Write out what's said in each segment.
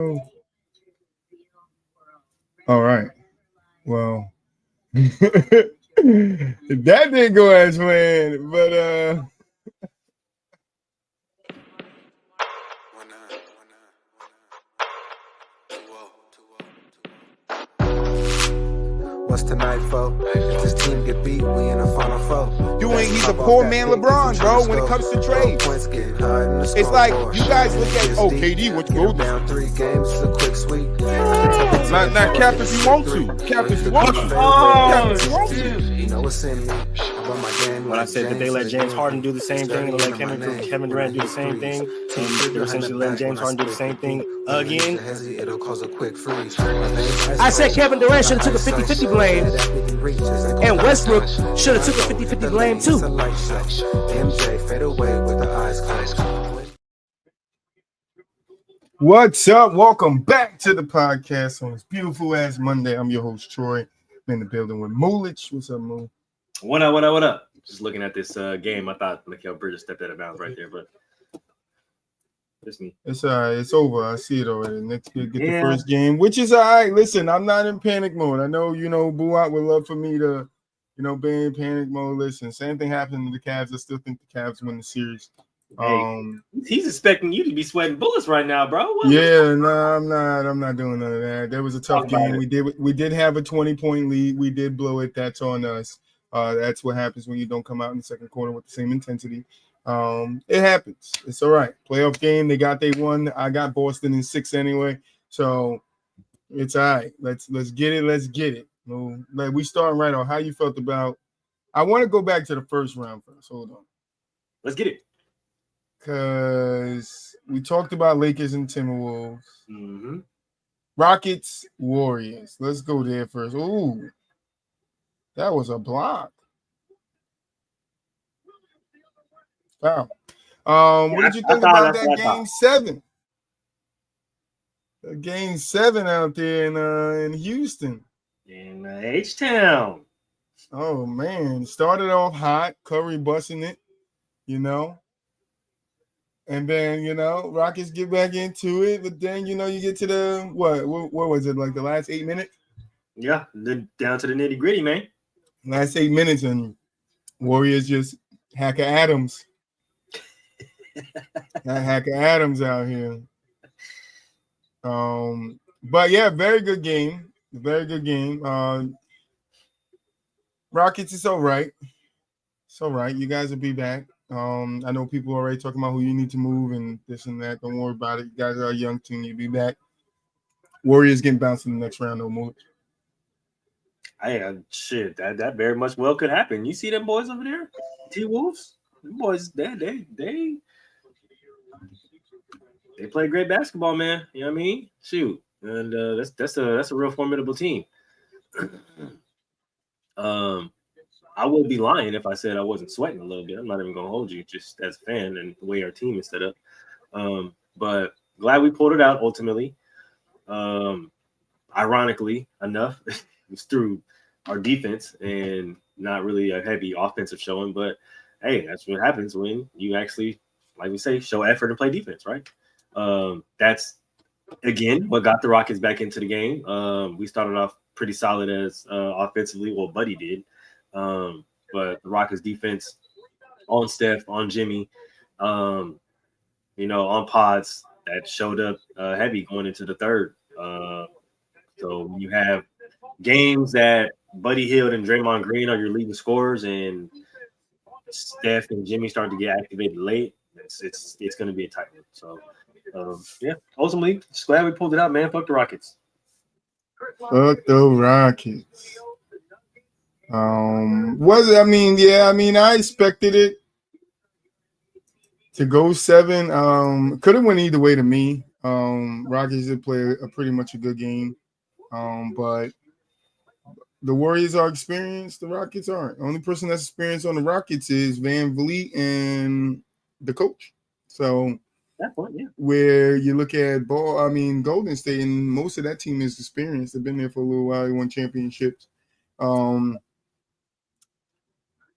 All right. Well, that didn't go as planned, but What's tonight, for? If this team get beat, we in the final four. He's a poor man LeBron, bro, when it comes to trades. It's like, you guys look at, KD, what you go down 3 games is a quick sweep. Not cap if you want to. Cap if you want to. Cap if you want to. You know what's in me. When I said that they let James Harden do the same thing and let Kevin Durant do the same thing, and they're essentially letting James Harden do the same thing again. It'll cause a quick freeze. I said Kevin Durant should have took a 50-50 blame, and Westbrook should have took a 50-50 blame too. MJ fade away with the eyes closed. What's up? Welcome back to the podcast on this beautiful ass Monday. I'm your host, Troy. I'm in the building with Moolich. What's up, Moo? What up? Just looking at this game, I thought Mikal Bridges stepped out of bounds right there, but just me. It's all right. It's over. I see it already. Next week, get the first game, which is all right. Listen, I'm not in panic mode. I know, Buat would love for me to, be in panic mode. Listen, same thing happened to the Cavs. I still think the Cavs win the series. He's expecting you to be sweating bullets right now, bro. I'm not doing none of that. There was a tough game. We did have a 20-point lead. We did blow it. That's on us. That's what happens when you don't come out in the second quarter with the same intensity. It happens. It's all right. Playoff game. They won. I got Boston in 6 anyway. So it's all right. Let's get it. Let's get it. Like we starting right on. How you felt about? I want to go back to the first round first. Hold on. Let's get it. Because we talked about Lakers and Timberwolves. Mm-hmm. Rockets, Warriors. Let's go there first. Ooh. That was a block. Wow. What did you think about that game 7? Game 7 out there in Houston. In H-Town. Oh, man. Started off hot. Curry busting it, And then, Rockets get back into it. But then, you get to the, what was it, like the last 8 minutes? Yeah, down to the nitty-gritty, man. Last 8 minutes, and Warriors just Hacker Adams. Hacker Adams out here. But yeah, very good game. Very good game. Rockets, it's all right. It's all right. You guys will be back. I know people are already talking about who you need to move and this and that. Don't worry about it. You guys are a young team. You'll be back. Warriors getting bounced in the next round, no more. Shit, that very much well could happen. You see them boys over there, T-Wolves? Them boys, they play great basketball, man. You know what I mean? Shoot, and that's a real formidable team. I would be lying if I said I wasn't sweating a little bit. I'm not even gonna hold you, just as a fan and the way our team is set up. But glad we pulled it out ultimately. Ironically enough, it was through our defense and not really a heavy offensive showing, but hey, that's what happens when you actually, like we say, show effort and play defense, right? That's again what got the Rockets back into the game. We started off pretty solid as offensively, well, Buddy did, but the Rockets defense on Steph, on Jimmy, on pods that showed up heavy going into the third. So you have games that Buddy Hield and Draymond Green are your leading scorers, and Steph and Jimmy start to get activated late. It's going to be a tight one. So, ultimately, just glad we pulled it out, man. Fuck the Rockets. Fuck the Rockets. I expected it to go 7. Could have went either way to me. Rockets did play pretty much a good game. But the Warriors are experienced. The Rockets aren't. The only person that's experienced on the Rockets is Van Vliet and the coach. So that point, yeah. Where you look at Golden State, and most of that team is experienced. They've been there for a little while. They won championships.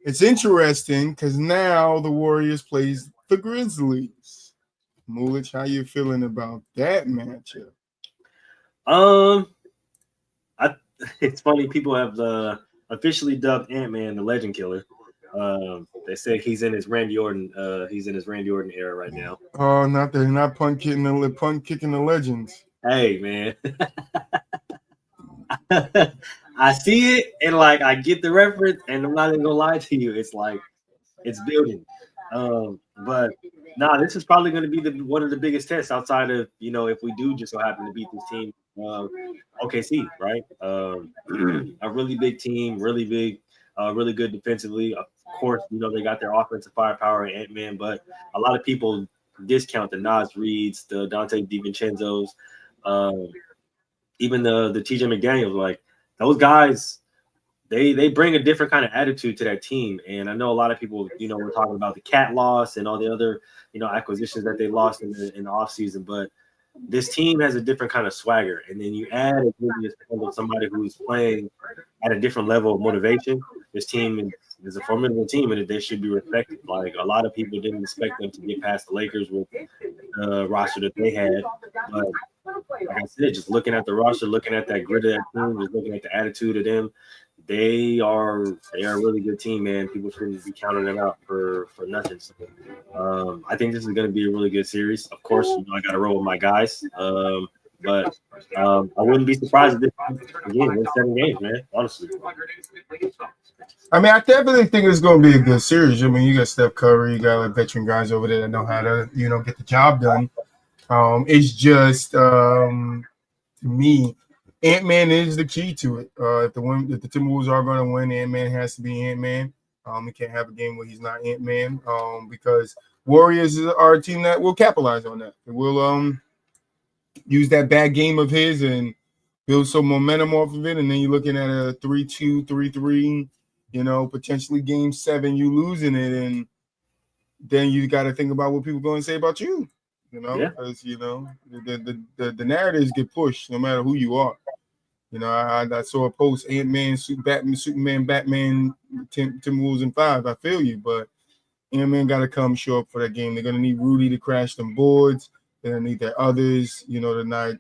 It's interesting because now the Warriors plays the Grizzlies. Moolich, how you feeling about that matchup? It's funny. People have officially dubbed Ant-Man the Legend Killer. They say he's in his Randy Orton. He's in his Randy Orton era right now. Oh, not punt kicking the legends. Hey, man. I see it and like I get the reference, and I'm not even gonna lie to you. It's like it's building. But this is probably going to be one of the biggest tests outside of if we do just so happen to beat this team, OKC, right? A really big team, really big, really good defensively. Of course, they got their offensive firepower and Ant-Man, but a lot of people discount the Nas Reeds, the Dante DiVincenzo's, even the TJ McDaniels. Like those guys, they bring a different kind of attitude to that team. And I know a lot of people, were talking about the Cat loss and all the other, acquisitions that they lost in the offseason. But this team has a different kind of swagger. And then you add somebody who's playing at a different level of motivation. This team is a formidable team, and they should be respected. Like a lot of people didn't expect them to get past the Lakers with the roster that they had. But like I said, just looking at the roster, looking at that grit of that team, just looking at the attitude of them, they are a really good team, man. People shouldn't be counting them out for nothing. So, I think this is going to be a really good series. Of course, I got to roll with my guys, but I wouldn't be surprised if this again win 7 games, man. Honestly, I mean, I definitely think it's going to be a good series. I mean, you got Steph Curry, you got like veteran guys over there that know how to get the job done. It's just to me. Ant-Man is the key to it. If the Timberwolves are going to win, Ant-Man has to be Ant-Man. We can't have a game where he's not Ant-Man because Warriors are a team that will capitalize on that. They will use that bad game of his and build some momentum off of it. And then you're looking at a 3-2, 3-3, potentially game 7, you losing it. And then you got to think about what people are going to say about you. Because the narratives get pushed no matter who you are. I saw a post, Ant-Man, Superman, Batman, Timberwolves in 5. I feel you, but Ant-Man got to come show up for that game. They're gonna need Rudy to crash them boards. They're gonna need their others, the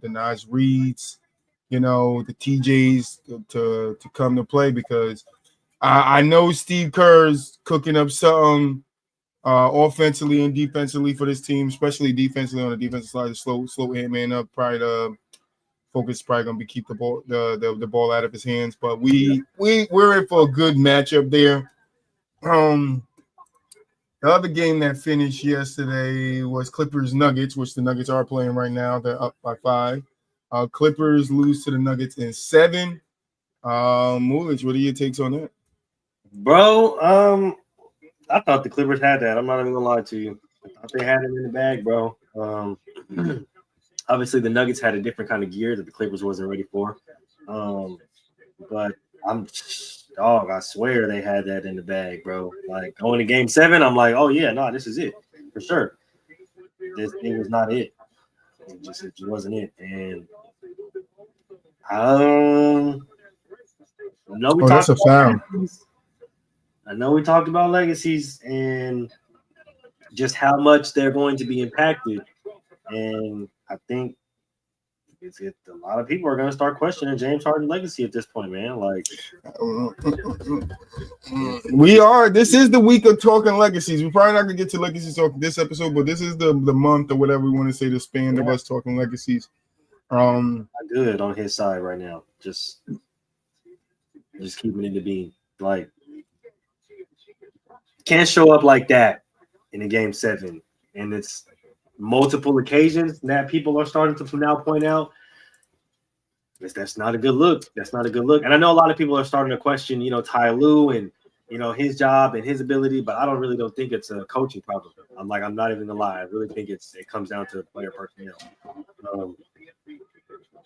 Nas Reeds, the TJs to come to play because I know Steve Kerr's cooking up something. Offensively and defensively for this team, especially defensively on the defensive side, to slow Ant-Man up. Probably focus probably gonna be keep the ball out of his hands. But we're in for a good matchup there. The other game that finished yesterday was Clippers Nuggets, which the Nuggets are playing right now. They're up by 5. Clippers lose to the Nuggets in 7. Mulich, what are your takes on that, bro? I thought the Clippers had that. I'm not even gonna lie to you. I thought they had it in the bag, bro. Obviously, the Nuggets had a different kind of gear that the Clippers wasn't ready for. But I swear they had that in the bag, bro. Like going to game 7, I'm like, oh yeah, no, this is it for sure. This thing was not it. It just wasn't it. And that's a foul. I know we talked about legacies and just how much they're going to be impacted. And I think a lot of people are going to start questioning James Harden's legacy at this point, man. Like, we are. This is the week of talking legacies. We're probably not going to get to legacy talk this episode, but this is the month or whatever we want to say, the span of us talking legacies. Good on his side right now. Just keeping it to be like, can't show up like that in a game 7, and it's multiple occasions that people are starting to now point out. That's not a good look. That's not a good look. And I know a lot of people are starting to question, Ty Lue and his job and his ability, but I really don't think it's a coaching problem. I'm not even gonna lie. I really think it comes down to player personnel,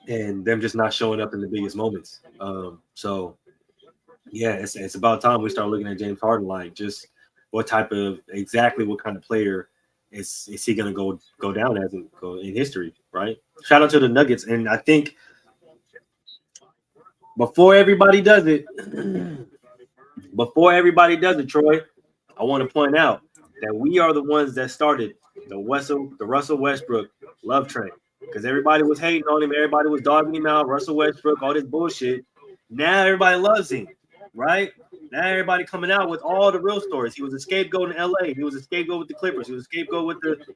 and them just not showing up in the biggest moments. So yeah, it's about time we start looking at James Harden like just what kind of player is he going to go down as in history, right? Shout out to the Nuggets. And I think before everybody does it, Troy, I want to point out that we are the ones that started the Russell Westbrook love train. because everybody was hating on him, everybody was dogging him out, Russell Westbrook, all this bullshit. Now everybody loves him, right? Now everybody coming out with all the real stories. He was a scapegoat in LA. He was a scapegoat with the Clippers. He was a scapegoat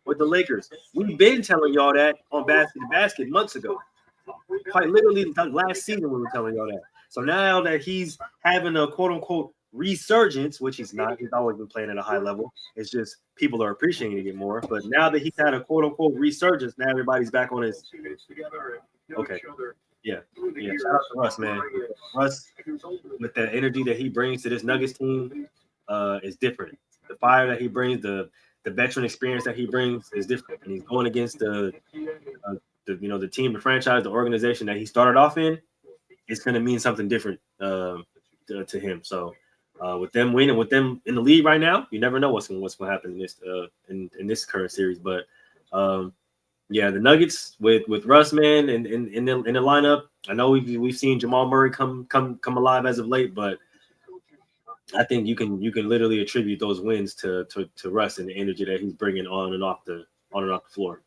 with the Lakers. We've been telling y'all that on Basket to Basket months ago. Quite literally last season we were telling y'all that. So now that he's having a quote unquote resurgence, which he's not, he's always been playing at a high level. It's just people are appreciating it more. But now that he's had a quote unquote resurgence, now everybody's back on his. Okay. Yeah. Shout out to Russ, man. Russ, with the energy that he brings to this Nuggets team, is different. The fire that he brings, the veteran experience that he brings is different. And he's going against the team, the franchise, the organization that he started off in. It's going to mean something different to him. So with them winning, with them in the lead right now, you never know what's going to happen in this in this current series. But yeah, the Nuggets with Russ, man, and in the lineup. I know we've seen Jamal Murray come alive as of late, but I think you can literally attribute those wins to Russ and the energy that he's bringing on and off the floor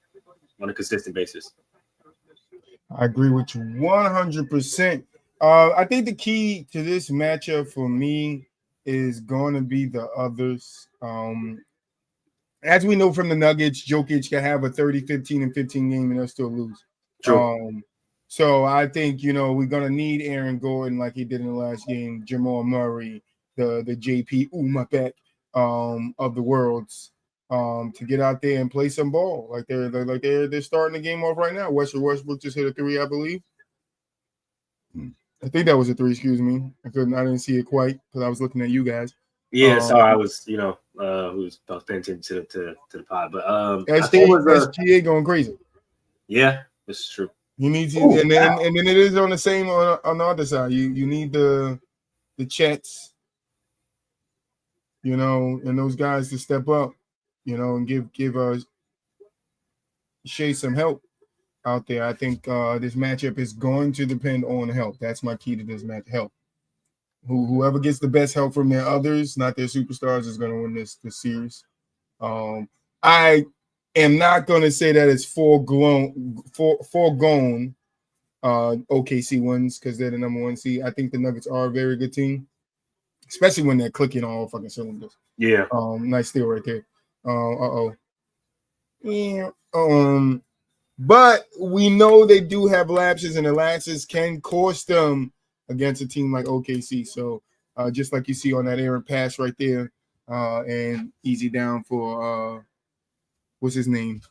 on a consistent basis. I agree with you 100%. I think the key to this matchup for me is going to be the others. As we know from the Nuggets, Jokic can have a 30, 15, and 15 game and they'll still lose. True. So I think, we're going to need Aaron Gordon like he did in the last game, Jamal Murray, the JP Umapek of the worlds to get out there and play some ball. Like they're starting the game off right now. Westbrook just hit a 3, I believe. I think that was a 3, excuse me. I didn't see it quite because I was looking at you guys. Yeah, sorry, I was, I was paying attention to the pod, but SGA going crazy. Yeah, this is true. You need to, and then it is on the same on the other side. You need the Chets, and those guys to step up, and give Shea some help out there. I think this matchup is going to depend on help. That's my key to this match. Help. Whoever gets the best help from their others, not their superstars, is going to win this series. I am not going to say that it's foregone OKC wins because they're the number 1 seed. I think the Nuggets are a very good team, especially when they're clicking on all fucking cylinders. Yeah. Nice steal right there. Yeah. But we know they do have lapses, and the lapses can cost them against a team like OKC. So just like you see on that Aaron pass right there, and easy down for what's his name?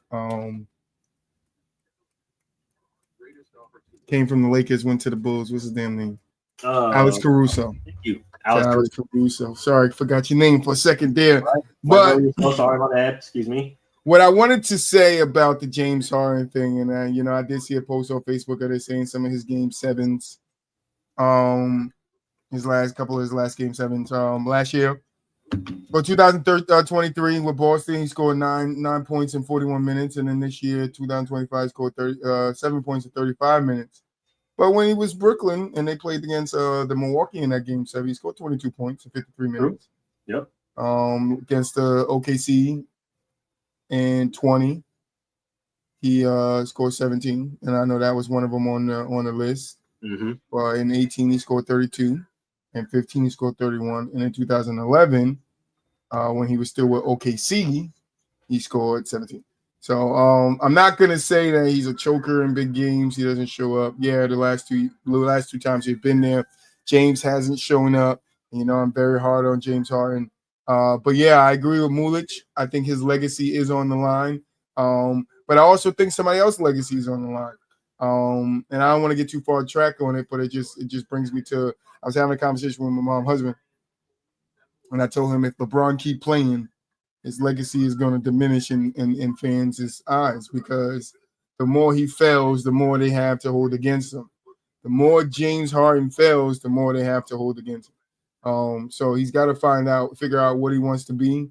Came from the Lakers, went to the Bulls. What's his damn name? Alex Caruso. Thank you. Alex Caruso. Sorry, I forgot your name for a second there. Right. But sorry about that. Excuse me. What I wanted to say about the James Harden thing, and I did see a post on Facebook of it saying some of his game 7s. His last game 7s last year. For 2023 with Boston, he scored 9 points in 41 minutes, and then this year, 2025, scored 7 points in 35 minutes. But when he was Brooklyn and they played against the Milwaukee in that game 7, he scored 22 points in 53 minutes. Yep. Against the OKC in 20, he scored 17, and I know that was one of them on the list. Mm-hmm. In 18, he scored 32. In 15, he scored 31. And in 2011, when he was still with OKC, he scored 17. So I'm not going to say that he's a choker in big games. He doesn't show up. Yeah, the last two times he's been there, James hasn't shown up. I'm very hard on James Harden. But, yeah, I agree with Mulic. I think his legacy is on the line. But I also think somebody else's legacy is on the line. And I don't want to get too far track on it, but it just brings me to I was having a conversation with my mom's husband, and I told him if LeBron keep playing, his legacy is going to diminish in fans' eyes because the more he fails, the more they have to hold against him. The more James Harden fails, the more they have to hold against him. So he's got to figure out what he wants to be,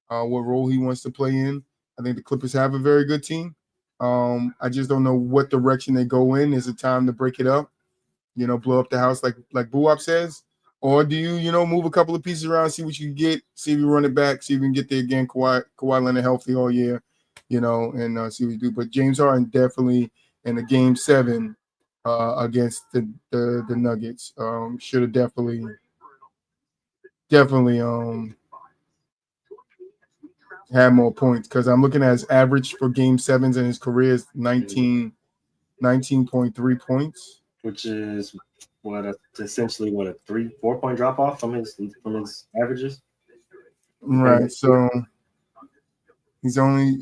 what role he wants to play in. I think the Clippers have a very good team. I just don't know what direction they go in. Is it time to break it up? Blow up the house like Buwap says? Or do you, move a couple of pieces around, see what you get, see if you run it back, see if you can get there again, Kawhi Leonard healthy all year. and see what we do. But James Harden definitely in the game 7 against the Nuggets should have definitely had more points, because I'm looking at his average for game 7s in his career is 19.3 points, which is essentially a 3-4 point drop off from his averages. Right. So he's only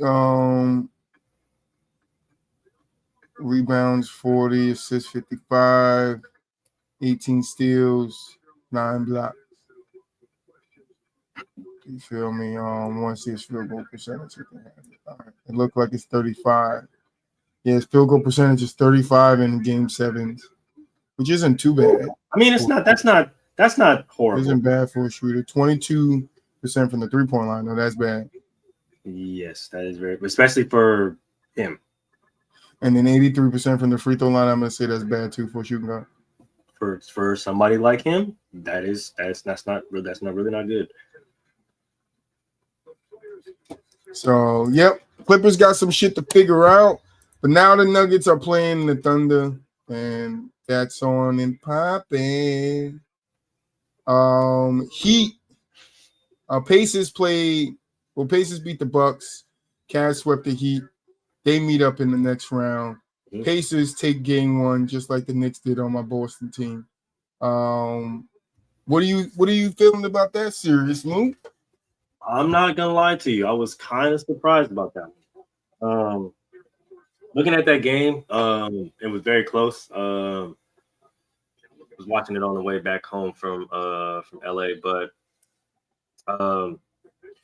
rebounds 40, assists 55, 18 steals, 9 blocks. You feel me? Want to see his field goal percentage. All right. It looked like it's 35. Yeah, his field goal percentage is 35 in game 7s, which isn't too bad. I mean, it's not. That's not horrible. Isn't bad for a shooter. 22% from the 3-point line. No, that's bad. Yes, that is very, especially for him. And then 83% from the free throw line. I'm gonna say that's bad too for a shooting guard. For somebody like him, that's not really not good. So, yep, Clippers got some shit to figure out. But now the Nuggets are playing the Thunder, and that's on and popping. Heat. Pacers beat the Bucks. Cavs swept the Heat. They meet up in the next round. Mm-hmm. Pacers take game 1, just like the Knicks did on my Boston team. What are you feeling about that series, Lou? I'm not gonna lie to you. I was kind of surprised about that one. Looking at that game, it was very close. I was watching it on the way back home from LA, but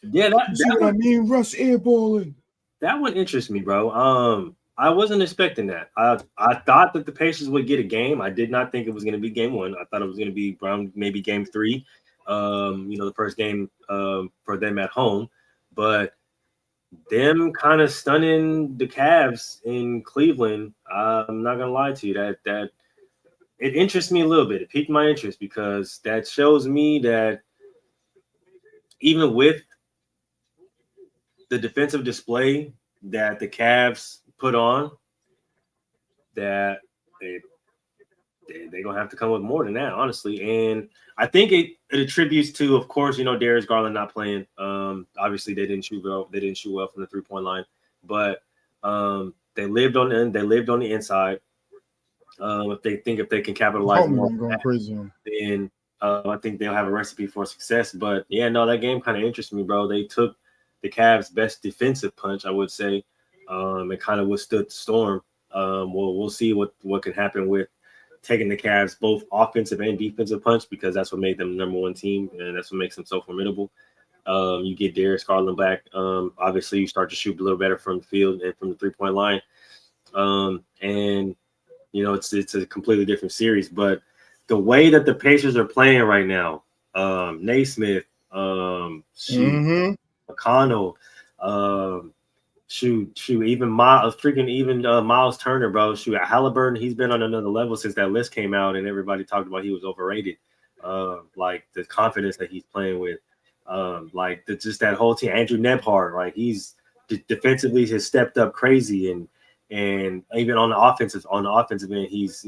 yeah, Russ airballing. That one interests me, bro. I wasn't expecting that. I thought that the Pacers would get a game. I did not think it was going to be game 1. I thought it was going to be around maybe game 3. The first game for them at home, but them kind of stunning the Cavs in Cleveland. I'm not gonna lie to you, that it interests me a little bit. It piqued my interest because that shows me that even with the defensive display that the Cavs put on, that they're gonna have to come with more than that, honestly. And I think it attributes to, of course, Darius Garland not playing. Obviously they didn't shoot well. They didn't shoot well from the 3-point line, but they lived on the inside. If they can capitalize more, going crazy, then I think they'll have a recipe for success. But yeah, no, that game kind of interests me, bro. They took the Cavs' best defensive punch, I would say, and kind of withstood the storm. We'll see what can happen with taking the Cavs both offensive and defensive punch, because that's what made them the number 1 team, and that's what makes them so formidable. You get Darius Garland back. Obviously, you start to shoot a little better from the field and from the 3-point line. And it's a completely different series. But the way that the Pacers are playing right now, Naismith, McConnell, even Miles Turner, bro. Halliburton, he's been on another level since that list came out, and everybody talked about he was overrated. Like the confidence that he's playing with, just that whole team. Andrew Nembhard, like he's defensively has stepped up crazy, and even on the offensive end, he's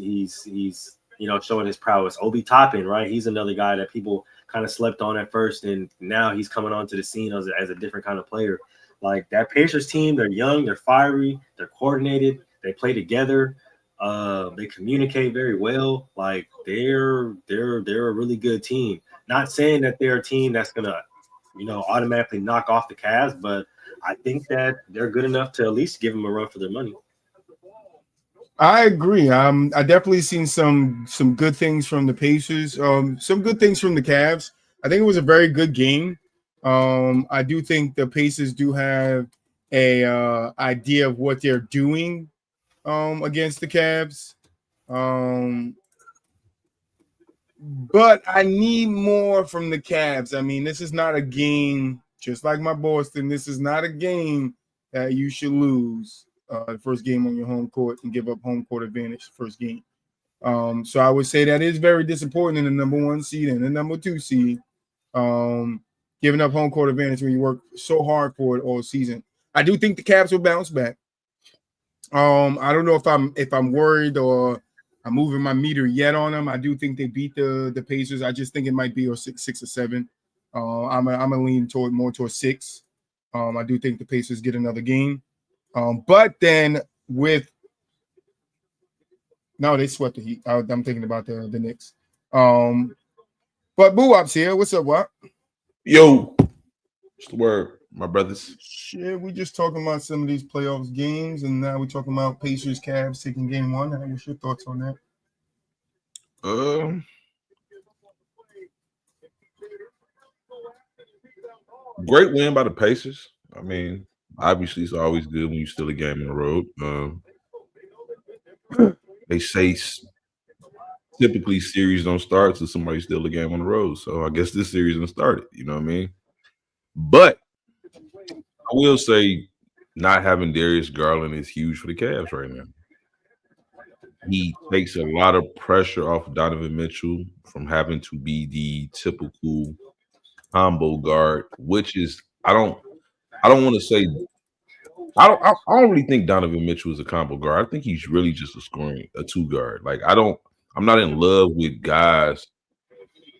showing his prowess. Obi Toppin, right? He's another guy that people kind of slept on at first, and now he's coming onto the scene as a different kind of player. Like that Pacers team, they're young, they're fiery, they're coordinated, they play together, they communicate very well. Like they're a really good team. Not saying that they're a team that's gonna, automatically knock off the Cavs, but I think that they're good enough to at least give them a run for their money. I agree. I definitely seen some good things from the Pacers, some good things from the Cavs. I think it was a very good game. I do think the Pacers do have a idea of what they're doing against the Cavs. But I need more from the Cavs. I mean, this is not a game, just like my Boston, this is not a game that you should lose the first game on your home court and give up home court advantage first game. So I would say that is very disappointing in the number 1 seed and the number 2 seed. Giving up home court advantage when you work so hard for it all season. I do think the Cavs will bounce back. I don't know if I'm worried or I'm moving my meter yet on them. I do think they beat the Pacers. I just think it might be a 6 or 7. I'm a lean more towards 6. I do think the Pacers get another game. But then they swept the Heat. I'm thinking about the Knicks. But Boo Op's here. What's up, what? Yo, what's the word, my brothers? Shit, we just talking about some of these playoffs games, and now we're talking about Pacers, Cavs taking game 1. What's your thoughts on that? Great win by the Pacers. I mean, obviously, it's always good when you steal a game on the road. They say typically series don't start till somebody steal a game on the road. So I guess this series done started. You know what I mean? But I will say, not having Darius Garland is huge for the Cavs right now. He takes a lot of pressure off Donovan Mitchell from having to be the typical combo guard, which is I don't want to say I don't really think Donovan Mitchell is a combo guard. I think he's really just a 2 guard. Like I'm not in love with guys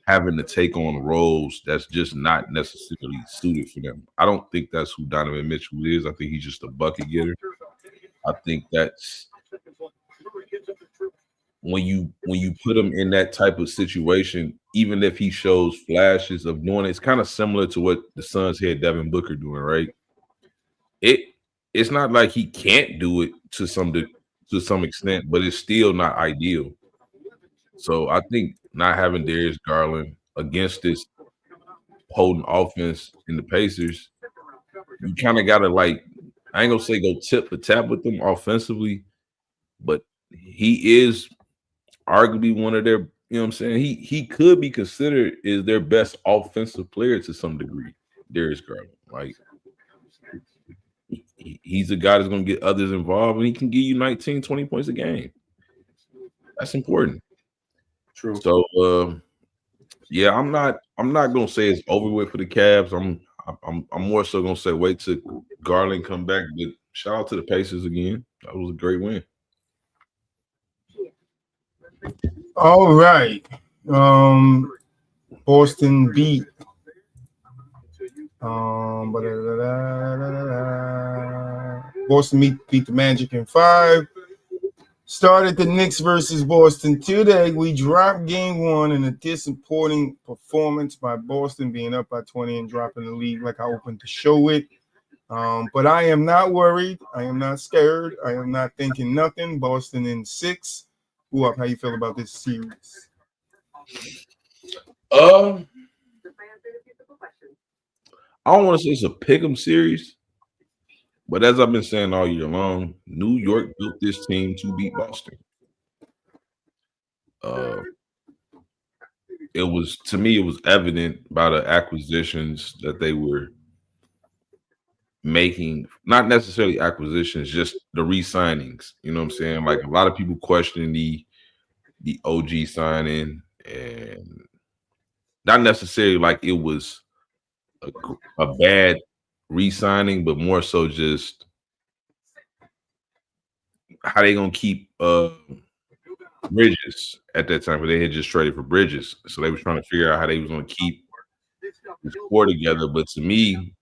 having to take on roles that's just not necessarily suited for them. I don't think that's who Donovan Mitchell is. I think he's just a bucket getter. I think that's when you put him in that type of situation, even if he shows flashes of doing it, it's kind of similar to what the Suns had Devin Booker doing, right? It's not like he can't do it to some extent, but it's still not ideal. So I think not having Darius Garland against this potent offense in the Pacers, you kind of got to I ain't gonna say go tip for tap with them offensively, but he is arguably one of their, you know what I'm saying? He could be considered is their best offensive player to some degree, Darius Garland. Like he's a guy that's going to get others involved, and he can give you 19, 20 points a game. That's important. True. So, yeah, I'm not going to say it's over with for the Cavs. I'm more so going to say wait till Garland come back. But shout out to the Pacers again. That was a great win. All right. Boston beat. Boston beat the Magic in 5. Started the Knicks versus Boston today. We dropped game 1 in a disappointing performance by Boston, being up by 20 and dropping the lead like I opened the show with. But I am not worried. I am not scared. I am not thinking nothing. Boston in 6. How you feel about this series? I don't want to say it's a pick'em series, but as I've been saying all year long, New York built this team to beat Boston. It was evident by the acquisitions that they were making, not necessarily acquisitions, just the re-signings. You know what I'm saying? Like a lot of people questioning the OG signing, and not necessarily like it was a bad re-signing, but more so just how they gonna keep Bridges at that time, but they had just traded for Bridges, so they were trying to figure out how they was gonna keep this core together. But to me,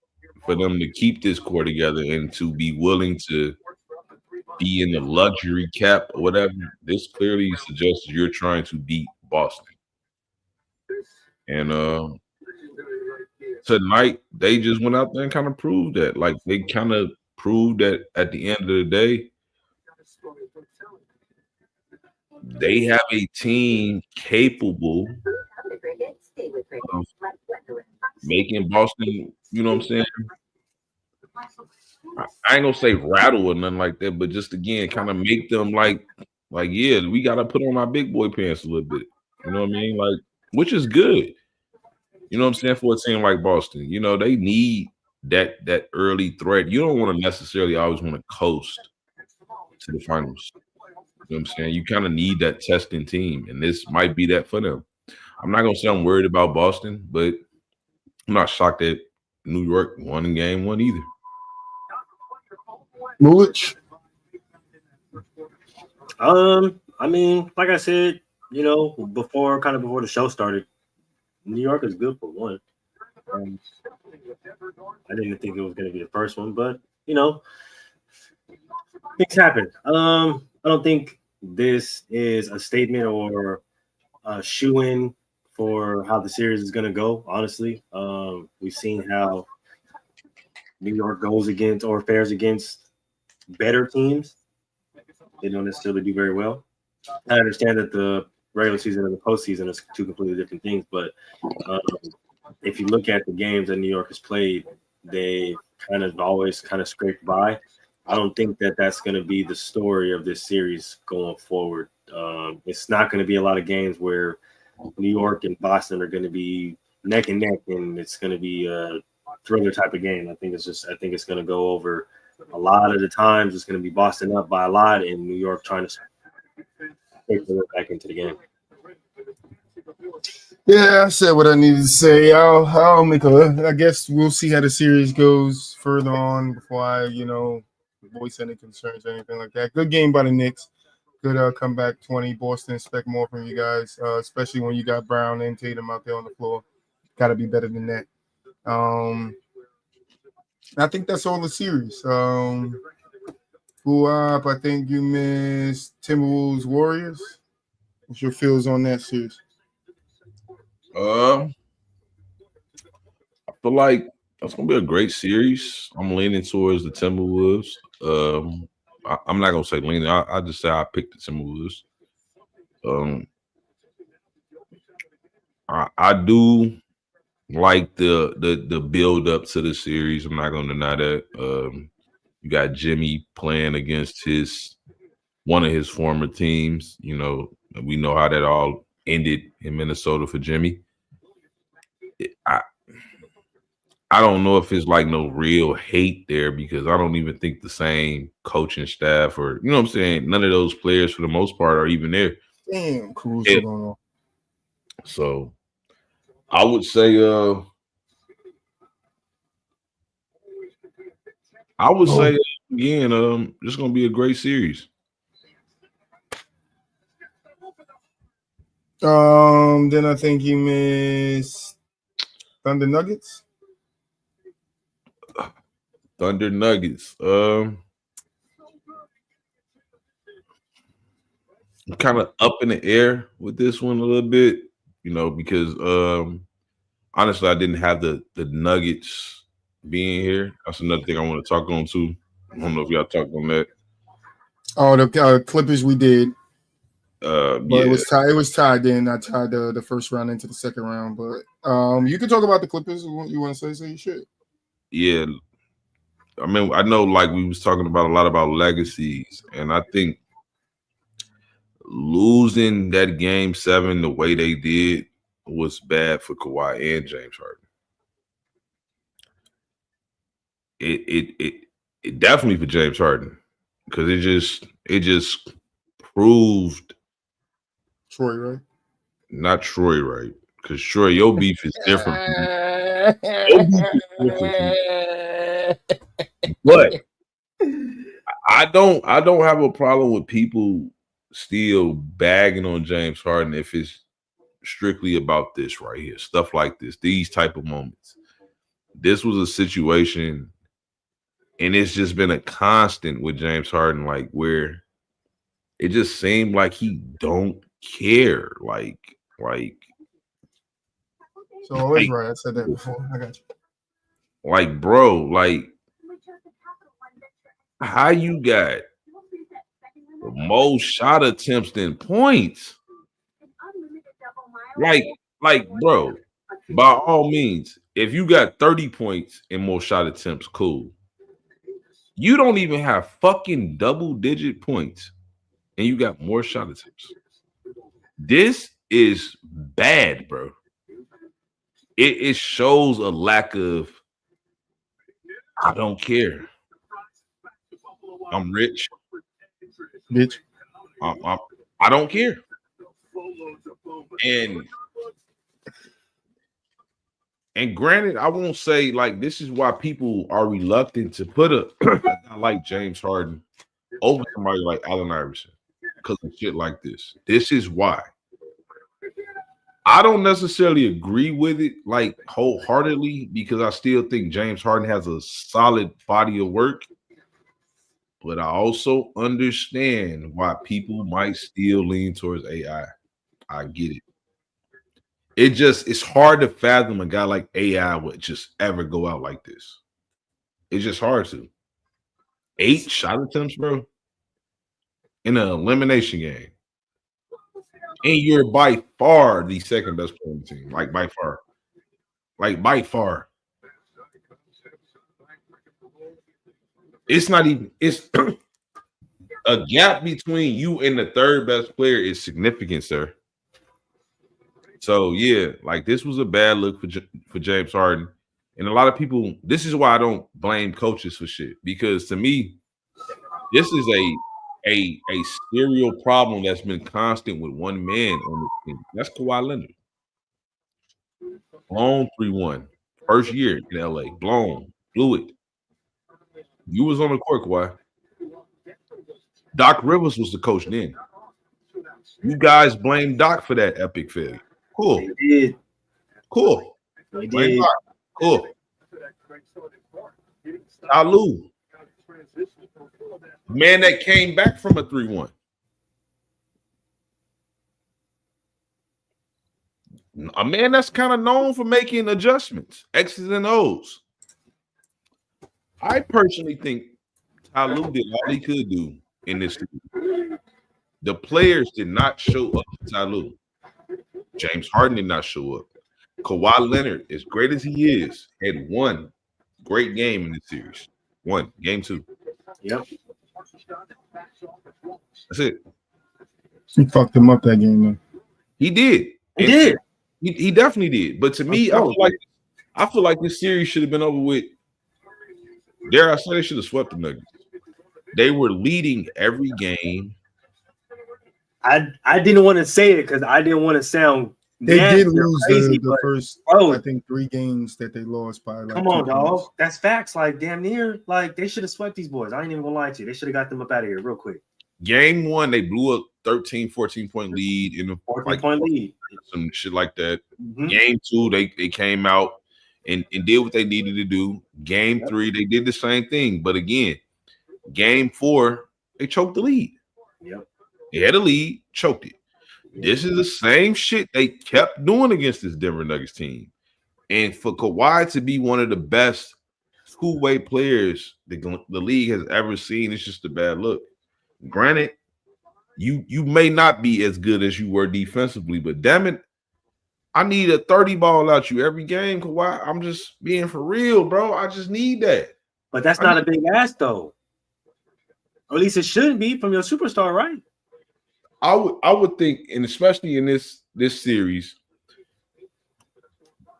for them to keep this core together and to be willing to be in the luxury cap or whatever, this clearly suggests you're trying to beat Boston. And tonight they just went out there and kind of proved that. Like they kind of proved that at the end of the day, they have a team capable of making Boston, you know what I'm saying? I ain't gonna say rattle or nothing like that, but just again, kind of make them like, yeah, we gotta put on our big boy pants a little bit. You know what I mean? Like, which is good. You know what I'm saying? For a team like Boston, you know, they need that early threat. You don't want to necessarily always want to coast to the finals. You know what I'm saying? You kind of need that testing team, and this might be that for them. I'm not gonna say I'm worried about Boston, but I'm not shocked that New York won in game 1 either. Mulich. I mean, like I said, before the show started, New York is good for one. I didn't think it was going to be the first one, but things happen. I don't think this is a statement or a shoe-in for how the series is going to go. Honestly, we've seen how New York goes against or fares against better teams. They don't necessarily do very well. I understand that the regular season and the postseason is two completely different things, but if you look at the games that New York has played, they kind of always scraped by. I don't think that that's going to be the story of this series going forward. It's not going to be a lot of games where New York and Boston are going to be neck and neck, and it's going to be a thriller type of game. I think it's going to go over. A lot of the times, it's going to be Boston up by a lot, and New York trying to take the back into the game. Yeah, I said what I needed to say. I'll make I guess we'll see how the series goes further on before I, voice any concerns or anything like that. Good game by the Knicks. Good comeback 20. Boston, expect more from you guys, especially when you got Brown and Tatum out there on the floor. Got to be better than that. I think that's all the series. I think you missed Timberwolves Warriors. What's your feels on that series? I feel like that's gonna be a great series. I'm leaning towards the Timberwolves. I'm not gonna say leaning. I just say I picked the Timberwolves. I do like the build up to the series. I'm not gonna deny that. You got Jimmy playing against one of his former teams. We know how that all ended in Minnesota for Jimmy. I don't know if it's like no real hate there because I don't even think the same coaching staff or what I'm saying, none of those players for the most part are even there. Damn, Caruso going on. So I would say again, it's gonna be a great series. Then I think you missed Thunder Nuggets. Thunder Nuggets. I'm kind of up in the air with this one a little bit, because honestly, I didn't have the Nuggets being here. That's another thing I want to talk on too. I don't know if y'all talked on that. Oh, the Clippers we did. Yeah. It was tied. It was tied. Then I tied the first round into the second round. But you can talk about the Clippers. You want to say you should. Yeah. I mean, I know like we was talking about a lot about legacies, and I think losing that game 7 the way they did was bad for Kawhi and James Harden. It definitely for James Harden because it just proved Troy Wright. Not Troy Wright, because Troy, your beef is different. But I don't have a problem with people still bagging on James Harden if it's strictly about this right here, stuff like this, these type of moments. This was a situation, and it's just been a constant with James Harden, like where it just seemed like he don't care, like. So always right. I said that before. I got you. Like, bro, like, how you got the most shot attempts than points? Like, bro, by all means, if you got 30 points and more shot attempts, cool. You don't even have fucking double-digit points, and you got more shot attempts. This is bad, bro. It shows a lack of, I don't care. I'm rich. Bitch. I don't care. And And granted, I won't say like this is why people are reluctant to put a guy like James Harden over somebody like Allen Iverson because of shit like this. This is why. I don't necessarily agree with it like wholeheartedly because I still think James Harden has a solid body of work. But I also understand why people might still lean towards AI. I get it. It's hard to fathom a guy like AI would just ever go out like this. It's just hard to. 8 shot attempts, bro, in an elimination game. And you're by far the second best player on the team. Like by far. Like by far. It's not even, it's a gap between you and the third best player is significant, sir. So yeah, like this was a bad look for James Harden, and a lot of people. This is why I don't blame coaches for shit because to me, this is a serial problem that's been constant with one man on this team. That's Kawhi Leonard. Blown 3-1, first year in LA. Blown, blew it. You was on the court, Kawhi. Doc Rivers was the coach then. You guys blame Doc for that epic failure. Cool. They did. Cool. They did. Cool. Alou. Man that came back from a 3-1. A man that's kind of known for making adjustments, X's and O's. I personally think Alou did all he could do in this season. The players did not show up to Alou. James Harden did not show up. Kawhi Leonard, as great as he is, had one great game in the series. One, game 2. Yep. That's it. He fucked him up that game, though. He did. He did. He definitely did. But to me, I feel like this series should have been over with. Dare I say they should have swept the Nuggets. They were leading every game. I didn't want to say it because I didn't want to sound. They did lose crazy, the first, bro, I think, 3 games that they lost by. Like come on, 2 dog. points. That's facts. Like damn near. Like they should have swept these boys. I ain't even gonna lie to you. They should have got them up out of here real quick. Game 1, they blew a 13, 14-point lead in the 14-point lead. Some shit like that. Mm-hmm. Game 2, they came out and did what they needed to do. Game 3, they did the same thing. But again, game 4, they choked the lead. Yep. They had a lead, choked it. This is the same shit they kept doing against this Denver Nuggets team. And for Kawhi to be one of the best two-way players the league has ever seen, it's just a bad look. Granted, you may not be as good as you were defensively, but damn it, I need a 30 ball out you every game, Kawhi. I'm just being for real, bro. I just need that. But that's not a big ask, though. Or at least it shouldn't be from your superstar, right? I would think, and especially in this series,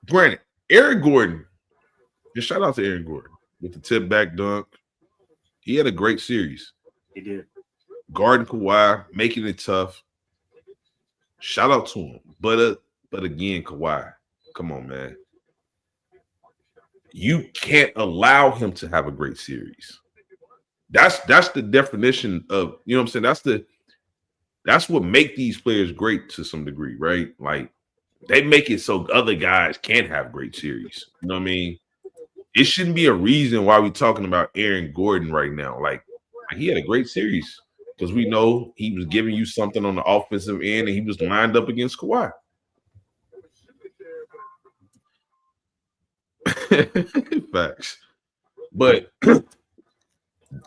granted, Aaron Gordon, just shout out to Aaron Gordon with the tip back dunk. He had a great series. He did. Guarding Kawhi, making it tough. Shout out to him. But again, Kawhi, come on, man. You can't allow him to have a great series. That's the definition of, you know what I'm saying? That's what make these players great to some degree, right? Like they make it so other guys can't have great series. You know what I mean? It shouldn't be a reason why we're talking about Aaron Gordon right now. Like he had a great series because we know he was giving you something on the offensive end and he was lined up against Kawhi. Facts. But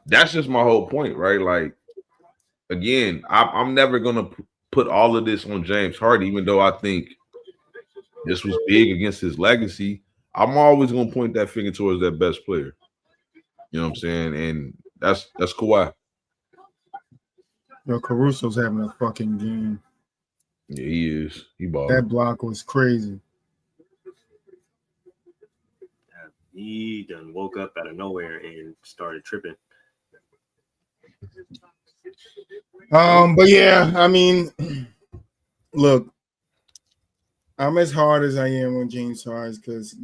that's just my whole point, right? Like, again, I'm never going to put all of this on James Harden, even though I think this was big against his legacy. I'm always going to point that finger towards that best player. You know what I'm saying? And that's Kawhi. Yo, Caruso's having a fucking game. Yeah, he is. He balled. That block was crazy. He done woke up out of nowhere and started tripping. But yeah, I mean, look, I'm as hard as I am on James Harden because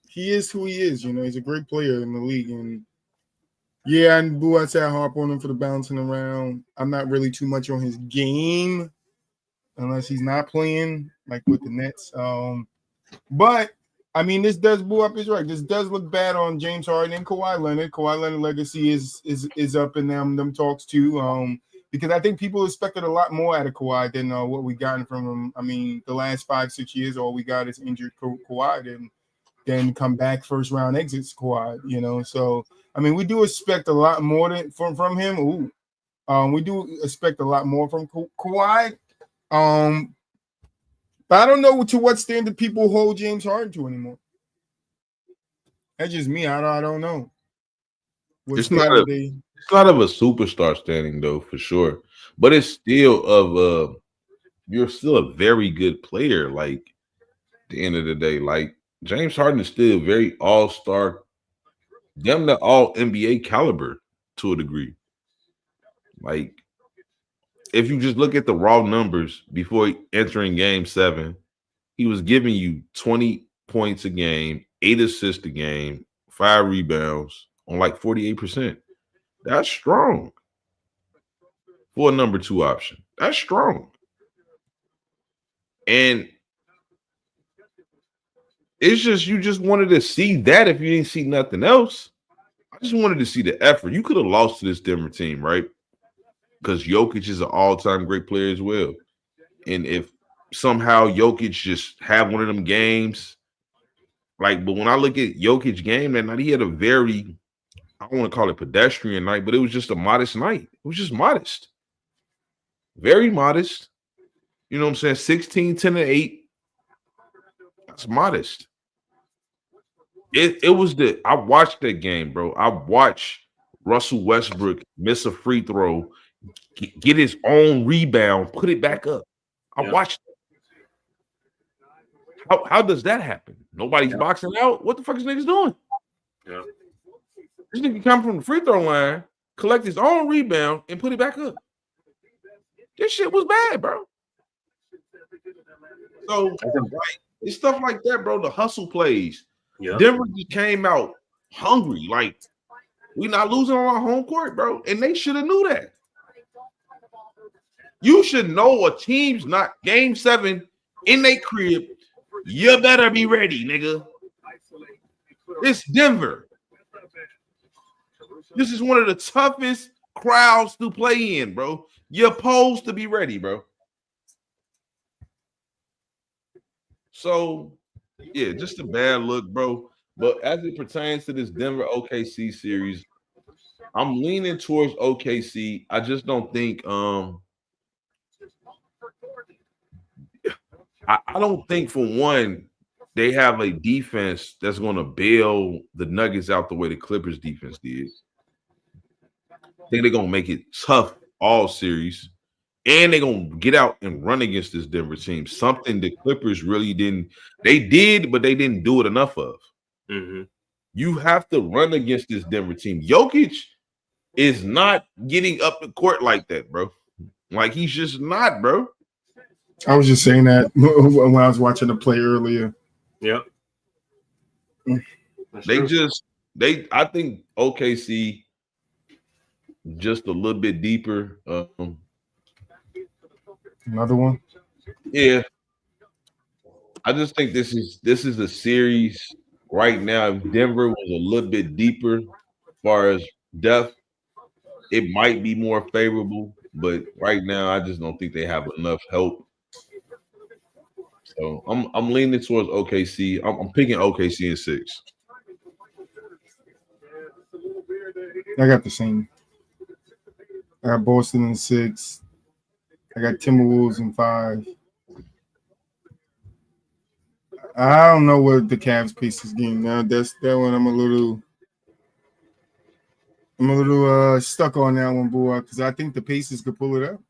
he is who he is. He's a great player in the league, and yeah, and boo, I say I harp on him for the bouncing around. I'm not really too much on his game unless he's not playing, like with the Nets. But I mean, this does boo up his right. This does look bad on James Harden and Kawhi Leonard. Kawhi Leonard legacy is up in them talks too. Because I think people expected a lot more out of Kawhi than what we gotten from him. I mean, the last 5-6 years, all we got is injured Kawhi, then come back first round exits Kawhi. So I mean, we do expect a lot more from him. We do expect a lot more from Kawhi. But I don't know to what standard people hold James Harden to anymore. That's just me. I don't know. It's not of a superstar standing though, for sure. But it's still you're still a very good player. Like at the end of the day, like James Harden is still very all-star, damn near all NBA caliber to a degree. Like if you just look at the raw numbers before entering Game 7, he was giving you 20 points a game, 8 assists a game, 5 rebounds on like 48%. That's strong for a number 2 option. That's strong. And it's just you just wanted to see that if you didn't see nothing else. I just wanted to see the effort. You could have lost to this Denver team, right? Because Jokic is an all-time great player as well. And if somehow Jokic just have one of them games, but when I look at Jokic game that night, he had a very, I don't want to call it pedestrian night, but it was just a modest night. It was just modest. Very modest. You know what I'm saying? 16, 10, and 8. That's modest. It was I watched that game, bro. I watched Russell Westbrook miss a free throw, get his own rebound, put it back up. I watched it. How does that happen? Nobody's boxing out. What the fuck is niggas doing? Yeah. This nigga come from the free throw line, collect his own rebound, and put it back up. This shit was bad, bro. So it's stuff like that, bro. The hustle plays. Yeah. Denver just came out hungry. Like, we not losing on our home court, bro. And they should have knew that. You should know a team's not Game 7 in their crib. You better be ready, nigga. It's Denver. This is one of the toughest crowds to play in, bro. You're supposed to be ready, bro. So, yeah, just a bad look, bro. But as it pertains to this Denver OKC series, I'm leaning towards OKC. I just don't think I don't think, for one, they have a defense that's going to bail the Nuggets out the way the Clippers defense did. I think they're going to make it tough all series. And they're going to get out and run against this Denver team. Something the Clippers really didn't. They did, but they didn't do it enough of. Mm-hmm. You have to run against this Denver team. Jokic is not getting up the court like that, bro. Like, he's just not, bro. I was just saying that when I was watching the play earlier. Yep. I think OKC just a little bit deeper. Another one? Yeah. I just think this is a series right now. If Denver was a little bit deeper as far as depth, it might be more favorable. But right now, I just don't think they have enough help. So I'm leaning towards OKC. I'm picking OKC in 6. I got the same. I got Boston in 6. I got Timberwolves in 5. I don't know what the Cavs pace is game now. That's that one. I'm a little stuck on that one, boy, because I think the Pacers could pull it out.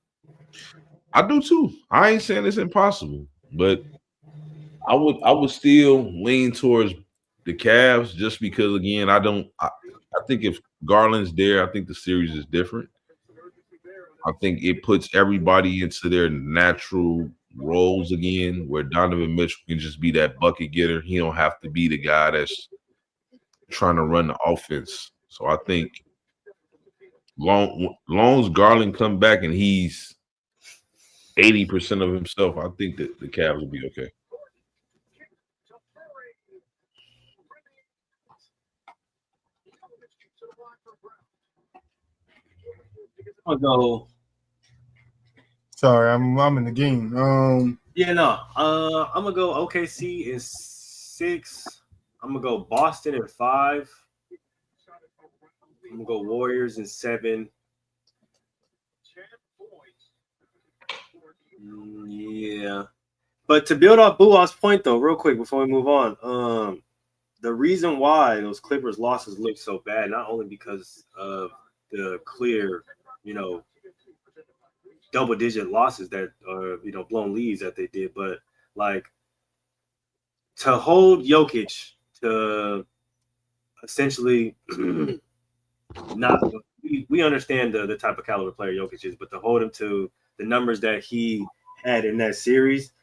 I do too. I ain't saying it's impossible, but I would still lean towards the Cavs just because, again, I think if Garland's there, I think the series is different. I think it puts everybody into their natural roles again, where Donovan Mitchell can just be that bucket getter. He don't have to be the guy that's trying to run the offense. So I think long Garland come back and he's 80% of himself, I think that the Cavs will be okay. I'm gonna go. Sorry, I'm in the game. I'm gonna go OKC in 6. I'm gonna go Boston in 5. I'm gonna go Warriors in 7. Yeah, but to build off Buaw's point though, real quick before we move on, the reason why those Clippers losses look so bad, not only because of the clear, double-digit losses that are, blown leads that they did, but like to hold Jokic to essentially not. We understand the type of caliber player Jokic is, but to hold him to the numbers that he had in that series,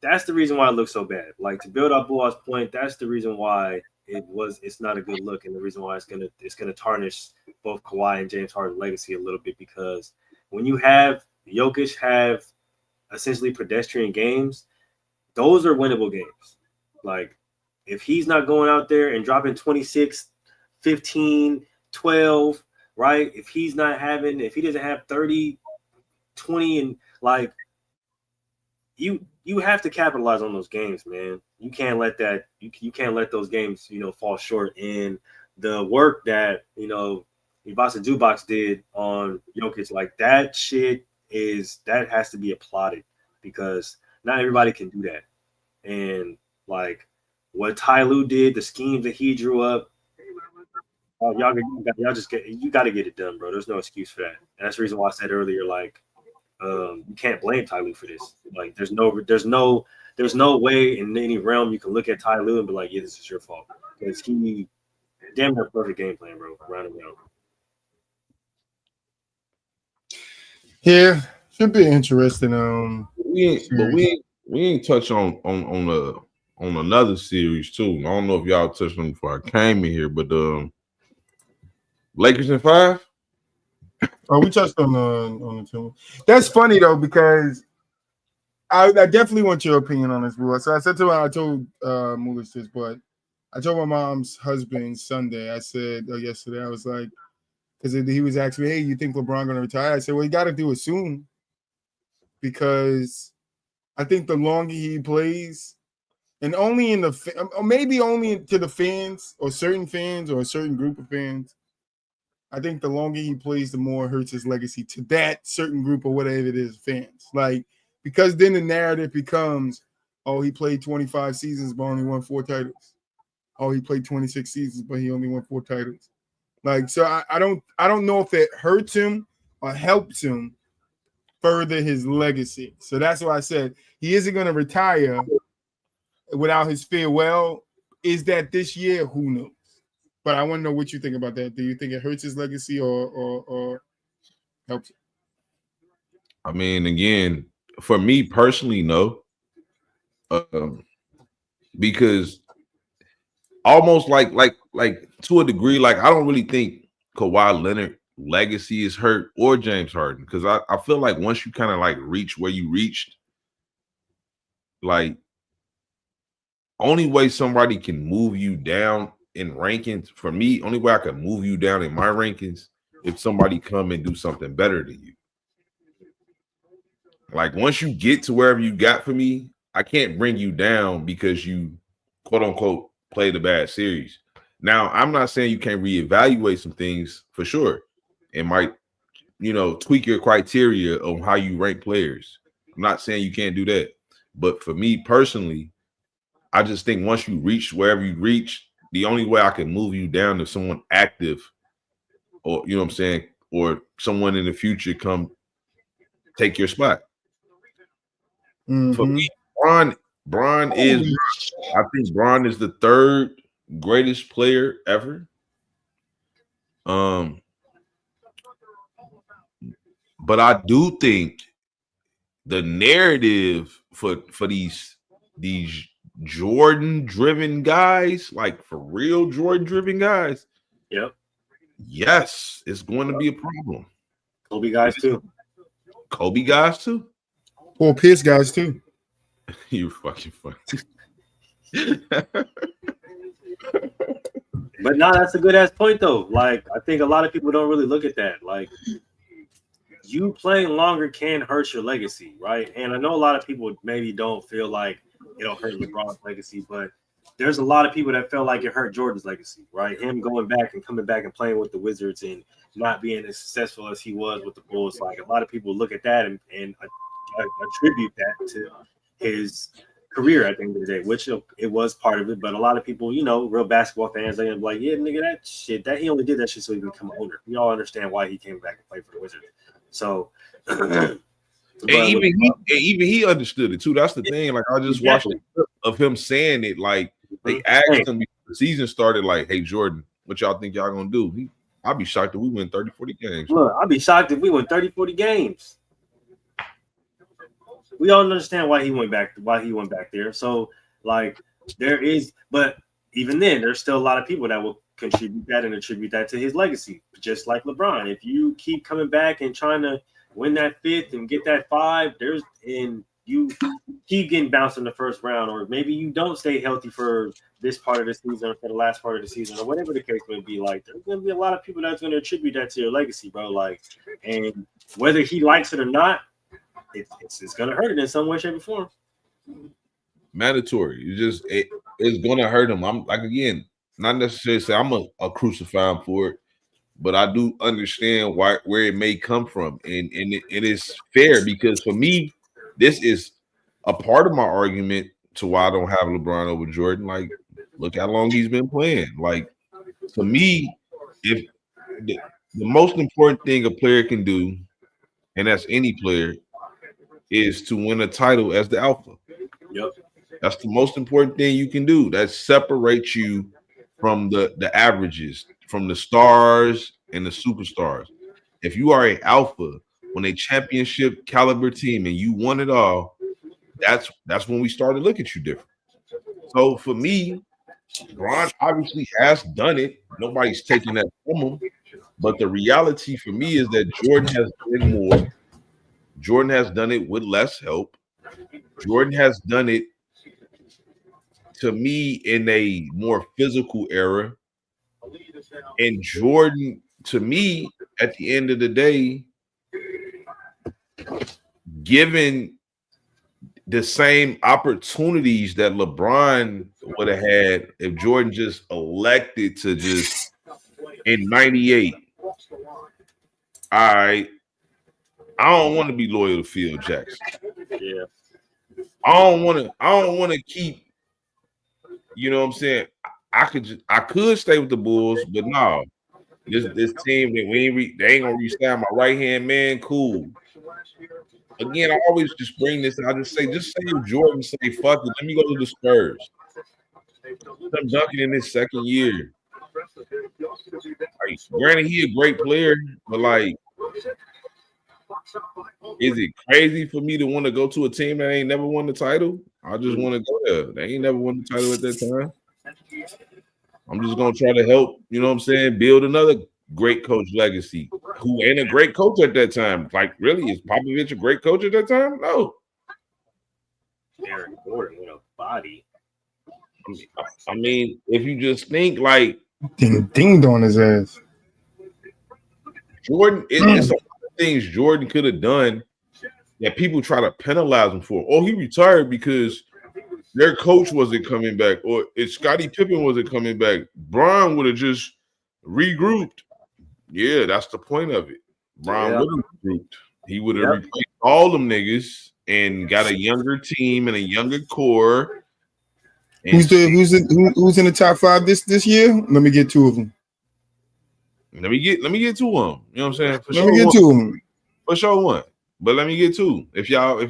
that's the reason why it looks so bad. Like, to build up Buaw's point, that's the reason why it's not a good look, and the reason why it's gonna tarnish both Kawhi and James Harden's legacy a little bit, because when you have Jokic have essentially pedestrian games, those are winnable games. Like, if he's not going out there and dropping 26, 15, 12, right? If he doesn't have 30, 20, and like, you have to capitalize on those games, man. You can't let that you can't let those games, fall short. And the work that, Ivica Zubac did on Jokic, like, that shit that has to be applauded, because not everybody can do that. And like what Ty Lue did, the schemes that he drew up, you got to get it done, bro. There's no excuse for that. And that's the reason why I said earlier, like, you can't blame Ty Lue for this. Like, there's no way in any realm you can look at Ty Lue and be like, yeah, this is your fault, because he damn near perfect game plan, bro. Round and round. Yeah, should be interesting. We ain't touch on another series too. I don't know if y'all touched on before I came in here, but Lakers in 5. Oh, we touched on the two. That's funny though, because I definitely want your opinion on this, bro. So I told Mulish this, but I told my mom's husband Sunday. I said yesterday, I was like, because he was asking me, hey, you think LeBron gonna retire? I said, well, you got to do it soon, because I think the longer he plays, and only maybe only to the fans or certain fans or a certain group of fans, I think the longer he plays, the more it hurts his legacy to that certain group or whatever it is, fans. Like, because then the narrative becomes, oh, he played 25 seasons but only won 4 titles. Oh, he played 26 seasons but he only won 4 titles. Like, so I don't know if it hurts him or helps him further his legacy. So that's why I said he isn't going to retire without his farewell. Is that this year? Who knows? But I want to know what you think about that. Do you think it hurts his legacy or helps it? I mean, again, for me personally, no. Because almost like to a degree, like, I don't really think Kawhi Leonard legacy is hurt or James Harden, because I feel like once you kind of like reach where you reached, like, only way somebody can move you down in rankings, for me, only way I can move you down in my rankings, if somebody come and do something better than you. Like, once you get to wherever you got for me, I can't bring you down because you, quote unquote, played a bad series. Now, I'm not saying you can't reevaluate some things, for sure. It might, tweak your criteria on how you rank players. I'm not saying you can't do that. But for me personally, I just think once you reach wherever you reach, the only way I can move you down to someone active, or, you know what I'm saying, or someone in the future come take your spot. Mm-hmm. For me, Bron is, I think Bron is the 3rd greatest player ever. But I do think the narrative for these Jordan driven guys, like for real Jordan driven guys. Yep. Yes, it's going to be a problem. Kobe guys too. Kobe guys too. Paul Pierce guys too. You're fucking funny. But no, that's a good ass point though. Like, I think a lot of people don't really look at that. Like, you playing longer can hurt your legacy, right? And I know a lot of people maybe don't feel like it'll hurt LeBron's legacy, but there's a lot of people that felt like it hurt Jordan's legacy, right? Him going back and coming back and playing with the Wizards and not being as successful as he was with the Bulls. Like, a lot of people look at that and attribute that to his career at the end of the day, which it was part of it. But a lot of people, you know, real basketball fans, they're gonna be like, yeah, nigga, that shit, that he only did that shit so he could become an owner. We all understand why he came back and played for the Wizards. So, and even he understood it too. That's the thing. Like, I just watched a clip of him saying it. Like, they asked him before the season started, like, hey, Jordan, what y'all think y'all gonna do? I'd be shocked if we win 30, 40 games. Look, I'd be shocked if we win 30, 40 games. We all understand why he went back there. So, like, there is, but even then, there's still a lot of people that will contribute that and attribute that to his legacy. Just like LeBron, if you keep coming back and trying to win that fifth and get that 5, and you keep getting bounced in the first round, or maybe you don't stay healthy for this part of the season or for the last part of the season, or whatever the case may be. Like, there's going to be a lot of people that's going to attribute that to your legacy, bro. Like, and whether he likes it or not, it's going to hurt it in some way, shape, or form. Mandatory. It's going to hurt him. I'm like, again, not necessarily say I'm a crucify him for it, but I do understand where it may come from, and it is fair, because for me, this is a part of my argument to why I don't have LeBron over Jordan. Like, look how long he's been playing. Like, to me, if the most important thing a player can do, and that's any player, is to win a title as the alpha. Yep. That's the most important thing you can do. That separates you from the averages, from the stars and the superstars. If you are an alpha on a championship caliber team and you won it all, that's when we start to look at you different. So for me, LeBron obviously has done it. Nobody's taking that from him. But the reality for me is that Jordan has done more. Jordan has done it with less help. Jordan has done it, to me, in a more physical era. And Jordan, to me, at the end of the day, given the same opportunities that LeBron would have had if Jordan just elected to just, in 98, all right, I don't want to be loyal to Phil Jackson. Yeah. I don't want to keep, you know what I'm saying? I could stay with the Bulls, but no. This team that they ain't gonna re-sign my right-hand man. Cool. Again, I always just bring this. I just say if Jordan say fuck it, let me go to the Spurs. I'm dunking in his second year. Like, granted, he a great player, but like, is it crazy for me to want to go to a team that ain't never won the title? I just want to go there. They ain't never won the title at that time. I'm just gonna try to help, you know what I'm saying, build another great coach legacy who ain't a great coach at that time. Like, really, is Popovich a great coach at that time? No. Aaron Gordon with a body. I mean, if you just think like dinged on his ass. Jordan, it's a lot of things Jordan could have done that people try to penalize him for. Oh, he retired because their coach wasn't coming back, or if Scottie Pippen wasn't coming back, Bron would have just regrouped. Yeah, that's the point of it. Bron would have regrouped. He would have replaced all them niggas and got a younger team and a younger core. And who's in the top 5 this year? Let me get 2 of them. Let me get 2 of them. You know what I'm saying? Let me get 2 of them. For sure one. But let me get 2. If y'all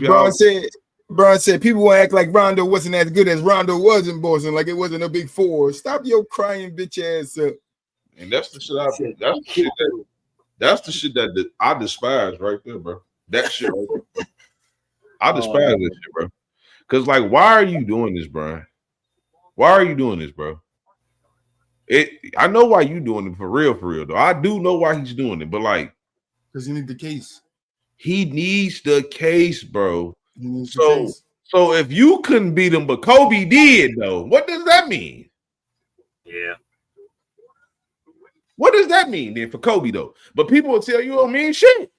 Bron said people will act like Rondo wasn't as good as Rondo was in Boston, like it wasn't a big 4. Stop your crying bitch ass up. And that's the shit that I despise right there, bro. That shit right there. I despise this shit, bro. Because, like, why are you doing this, Brian? Why are you doing this, bro? I know why you doing it for real, though. I do know why he's doing it, but like, because he needs the case. He needs the case, bro. He needs the case. So if you couldn't beat him, but Kobe did, though, what does that mean? Yeah. What does that mean then for Kobe, though? But people will tell you, don't mean shit.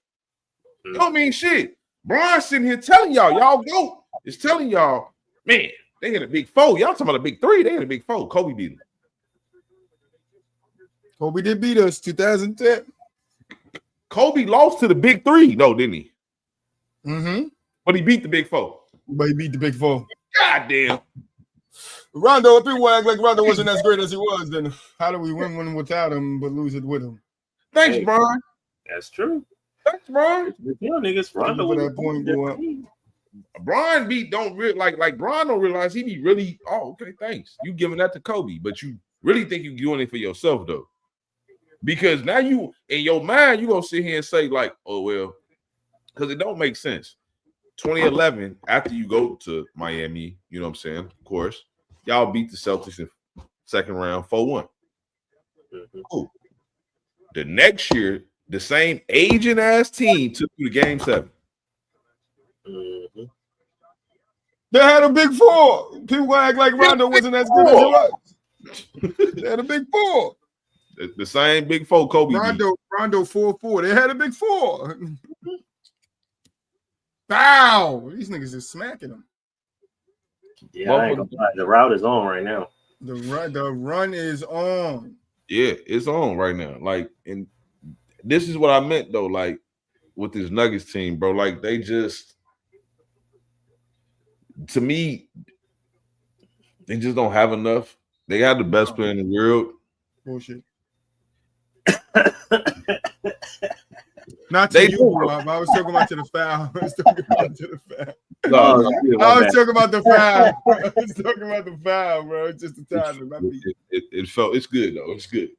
You don't mean shit. Bron sitting here telling y'all go. It's telling y'all, man, they hit a big four. Y'all talking about a big three. They hit a big four. Kobe beat him. Kobe did beat us 2010. Kobe lost to the big three, no, didn't he? Mm-hmm. But he beat the big four. But he beat the big four. God damn. Rondo, if people act like Rondo wasn't as great as he was, then how do we win one without him but lose it with him? Thanks, Hey, Bron. That's true. Thanks, Bron. You know, niggas, Rondo For that point, boy. Bron Bron don't realize he be really. Oh, okay, thanks. You giving that to Kobe, but you really think you doing it for yourself though, because now you in your mind you gonna sit here and say like, oh well, because it don't make sense. 2011, after you go to Miami, you know what I'm saying? Of course, y'all beat the Celtics in second round 4-1. Cool. The next year, the same aging ass team took you to Game 7. Mm-hmm. They had a big four. People act like Rondo wasn't as good as he was. They had a big four. The same big four Kobe beat. Rondo 4-4. They had a big four. Bow. These niggas is smacking them. Yeah, I ain't gonna lie. The route is on right now. The run is on. Yeah, it's on right now. Like, and this is what I meant though. Like with this Nuggets team, bro. Like they just, to me, they just don't have enough. They got the best player in the world. Bullshit. Not to They you, do. Rob. I was talking about to the foul. I was talking about to the foul. No, I was talking about the foul. I was talking about the foul, bro. It's just the time. It's good though. It's good.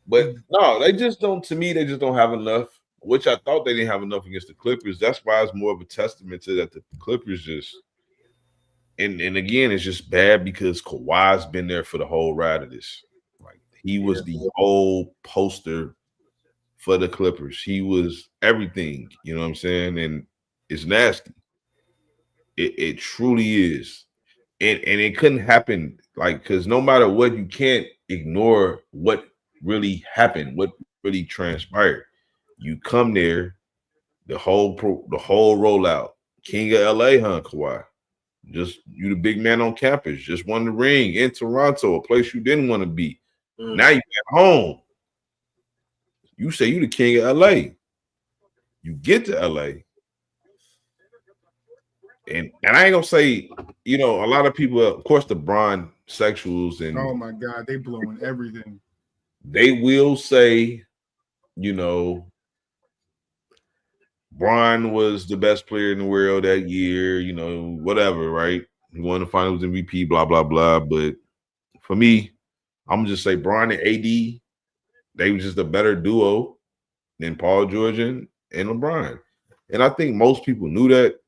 But no, they just don't. To me, they just don't have enough. Which I thought they didn't have enough against the Clippers. That's why it's more of a testament to that the Clippers just. And again, it's just bad because Kawhi's been there for the whole ride of this. Like he was the whole poster for the Clippers. He was everything. You know what I'm saying? And it's nasty. It truly is. And it couldn't happen like because no matter what, you can't ignore what really happened, what really transpired. You come there, the whole rollout. King of LA, huh, Kawhi? Just you the big man on campus, just won the ring in Toronto, a place you didn't want to be. Now you at home. You say you the king of LA. You get to LA. And I ain't gonna say, you know, a lot of people, of course, the Bron sexuals and oh my God, they blowing everything. They will say, you know, Bron was the best player in the world that year, you know, whatever, right? He won the finals MVP, blah, blah, blah. But for me, I'm gonna just say Bron and AD, they were just a better duo than Paul George and LeBron. And I think most people knew that.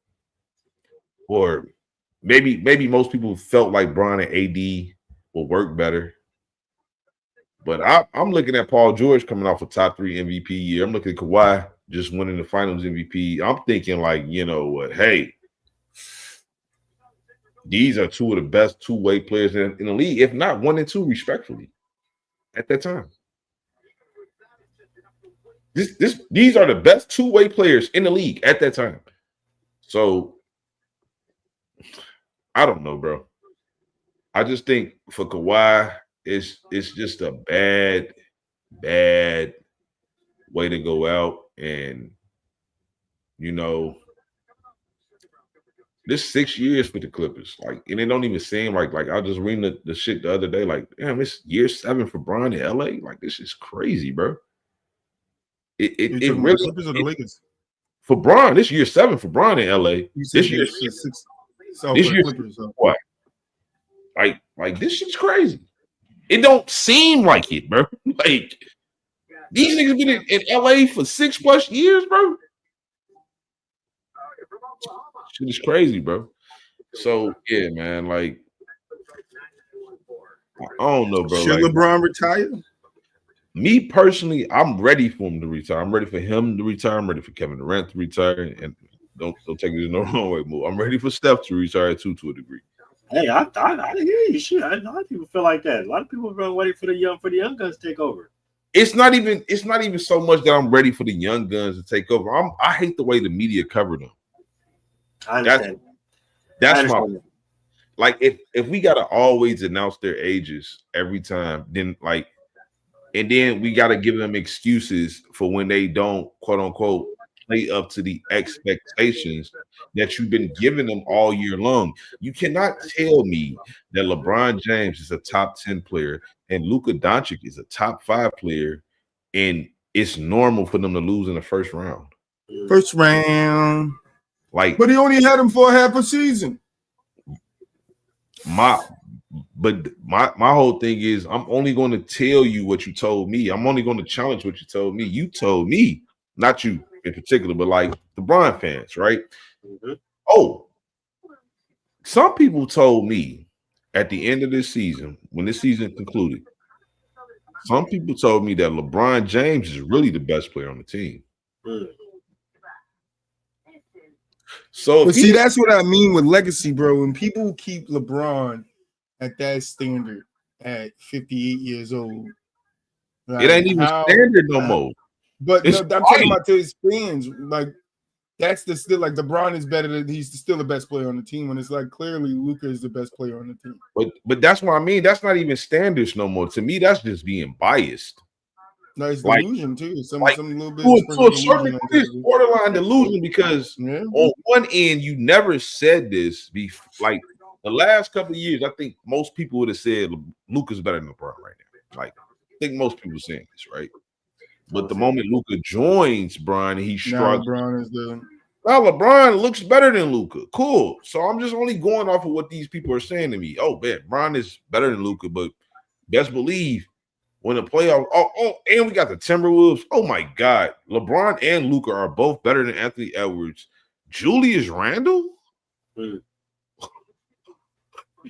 Or maybe most people felt like Bron and AD will work better. But I'm looking at Paul George coming off a top 3 MVP year. I'm looking at Kawhi just winning the finals MVP. I'm thinking like, you know what? Hey, these are two of the best two-way players in the league, if not 1 and 2, respectfully, at that time. These are the best two-way players in the league at that time. So I don't know, bro. I just think for Kawhi, it's just a bad way to go out. And, you know, this 6 years for the Clippers. Like, and it don't even seem like I was just reading the shit the other day. Like, damn, it's year 7 for Bron in LA. Like, this is crazy, bro. It really Clippers or the Lakers? For Bron, this year 7 for Bron in LA. This year 6. So this year, Clippers, so. What? Like this shit's crazy. It don't seem like it, bro. Like these niggas been in LA for 6+ years, bro. Shit is crazy, bro. So yeah, man. Like, I don't know, bro. Should Like, LeBron retire? me personally, I'm ready for him to retire. I'm ready for him to retire. I'm ready for Kevin Durant to retire. And don't take this no wrong way, move. I'm ready for Steph to retire too, to a degree. Hey, I hear you. Shit, a lot of people feel like that. A lot of people are waiting for the young guns to take over. It's not even so much that I'm ready for the young guns to take over. I hate the way the media covered them. I understand. That's my like if we gotta always announce their ages every time, then like, and then we gotta give them excuses for when they don't quote unquote play up to the expectations that you've been giving them all year long. You cannot tell me that LeBron James is a top 10 player and Luka Doncic is a top 5 player, and it's normal for them to lose in the first round. First round. Like, but he only had him for half a season. My whole thing is I'm only going to tell you what you told me. I'm only going to challenge what you told me. You told me, not you in particular, but like the LeBron fans, right? Mm-hmm. Oh, some people told me at the end of this season, when this season concluded, some people told me that LeBron James is really the best player on the team. So, but see, that's what I mean with legacy, bro. When people keep LeBron at that standard at 58 years old, like, it ain't even standard no more. But no, I'm talking about to his fans. Like, that's still like LeBron is better than he's still the best player on the team. When it's like clearly Luka is the best player on the team. But that's what I mean. That's not even standards no more. To me, that's just being biased. No, it's like, delusion too. Some little bit. To a certain degree, it's borderline delusion because on one end, you never said this before. Like the last couple of years, I think most people would have said Luka's better than LeBron right now. Like I think most people saying this, right? But the moment Luka joins Bron, he struggles. Now LeBron looks better than Luka. Cool. So I'm just only going off of what these people are saying to me. Oh, man, Bron is better than Luka, but best believe when the playoffs. Oh, and we got the Timberwolves. Oh my God, LeBron and Luka are both better than Anthony Edwards. Julius Randle. You